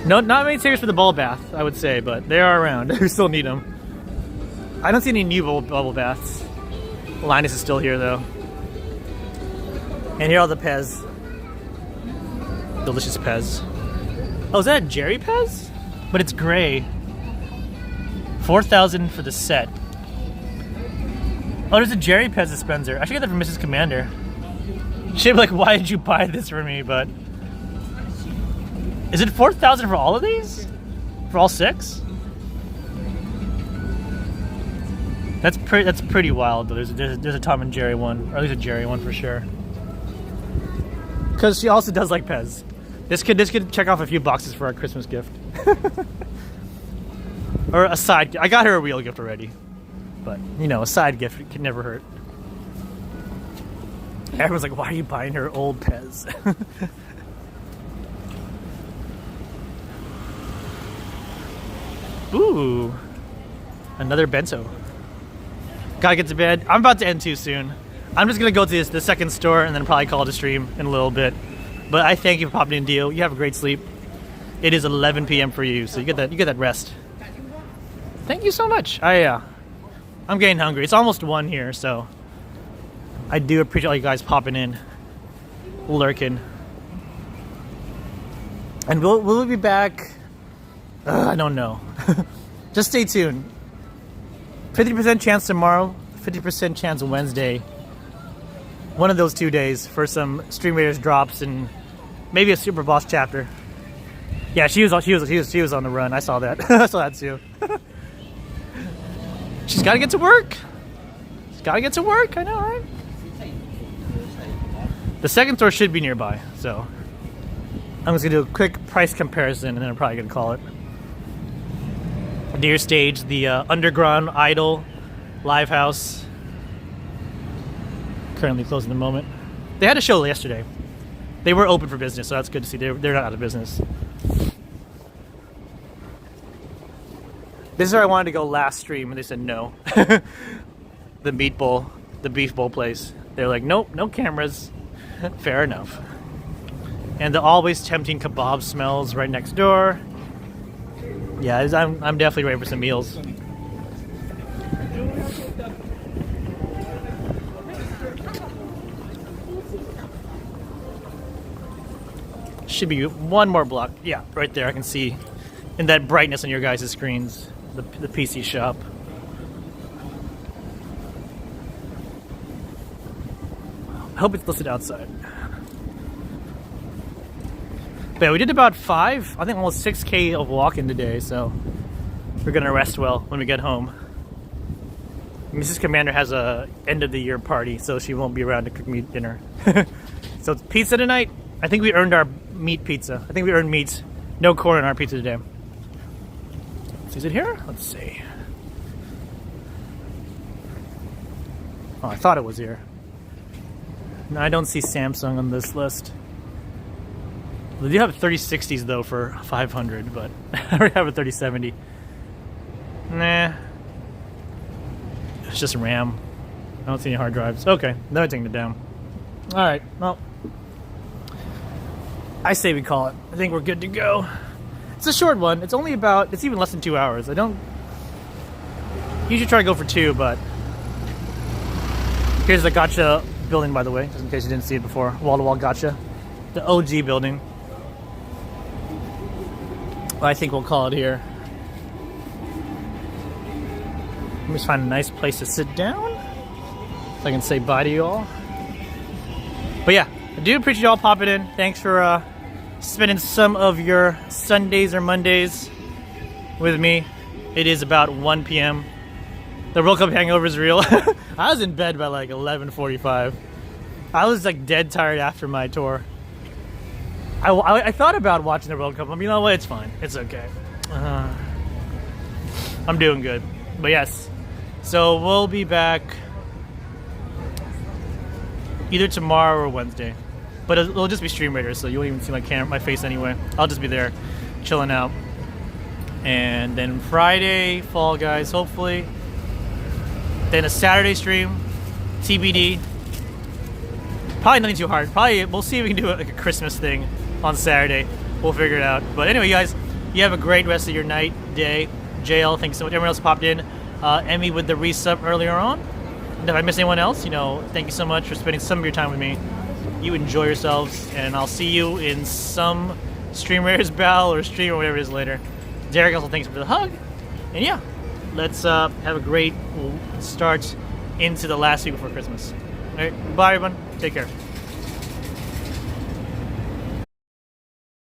No, not many tickets for the bubble bath, I would say, but they are around. We still need them. I don't see any new bubble baths. Linus is still here, though. And here are the Pez. Delicious Pez. Oh, is that a Jerry Pez? But it's gray. 4,000 for the set. Oh, there's a Jerry Pez dispenser. I should get that from Mrs. Commander. She'd be like, why did you buy this for me? But is it 4,000 for all of these? For all 6? That's pretty wild though. There's a Tom and Jerry one, or at least a Jerry one for sure. Because she also does like Pez. This could check off a few boxes for our Christmas gift. Or a side. I got her a real gift already, but you know, a side gift can never hurt. Everyone's like, "Why are you buying her old Pez?" Ooh, another bento. Gotta get to bed. I'm about to end too soon. I'm just gonna go to the second store and then probably call it a stream in a little bit. But I thank you for popping in, Dio. You have a great sleep. It is 11 p.m. for you, so you get that rest. Thank you so much. I'm getting hungry. It's almost 1 here, so I do appreciate all you guys popping in, lurking. And will we be back? I don't know. Just stay tuned. 50% chance tomorrow, 50% chance Wednesday. One of those 2 days for some Stream Raiders drops and maybe a Super Boss chapter. Yeah, she was on the run. I saw that. I saw that too. She's got to get to work. I know, right? The second store should be nearby, so I'm just gonna do a quick price comparison, and then I'm probably gonna call it. Deer Stage, the Underground Idol Live House. Currently closed in the moment. They had a show yesterday. They were open for business, so that's good to see. They're not out of business. This is where I wanted to go last stream, and they said no. The beef bowl place. They're like, nope, no cameras. Fair enough. And the always tempting kebab smells right next door. Yeah, I'm definitely ready for some meals. Should be one more block. Yeah, right there. I can see in that brightness on your guys' screens, the PC shop. I hope it's listed outside. But yeah, we did about 5, I think almost 6K of walking today, so we're gonna rest well when we get home. Mrs. Commander has a end of the year party, so she won't be around to cook me dinner. So it's pizza tonight. I think we earned our meat pizza. I think we earned meat. No corn in our pizza today. Is it here? Let's see. Oh, I thought it was here. No, I don't see Samsung on this list. They do have 3060s though for 500, but I already have a 3070. Nah. It's just RAM. I don't see any hard drives. Okay, now I'm taking it down. Alright, well. I say we call it. I think we're good to go. It's a short one. It's only about, it's even less than 2 hours. I don't usually try to go for 2, but here's the Gacha building, by the way, just in case you didn't see it before. Wall-to-wall Gacha. The OG building. I think we'll call it here. Let me just find a nice place to sit down so I can say bye to you all. But yeah, I do appreciate you all popping in. Thanks for spending some of your Sundays or Mondays with me. It is about 1 p.m. The World Cup hangover is real. I was in bed by like 11:45. I was like dead tired after my tour. I thought about watching the World Cup. You know what? It's fine. It's okay. I'm doing good. But yes. So we'll be back either tomorrow or Wednesday. But it'll just be Stream Raiders, so you won't even see my face anyway. I'll just be there, chilling out. And then Friday, Fall Guys, hopefully. Then a Saturday stream, TBD. Probably nothing too hard. Probably we'll see if we can do like a Christmas thing on Saturday. We'll figure it out. But anyway, guys, you have a great rest of your night, day. JL, thanks so much. Everyone else popped in. Emmy with the resub earlier on. And if I miss anyone else, thank you so much for spending some of your time with me. You enjoy yourselves, and I'll see you in some Stream Raiders battle or stream or whatever it is later. Derek, also thanks for the hug. And yeah, let's have a great start into the last week before Christmas. All right, bye everyone. Take care.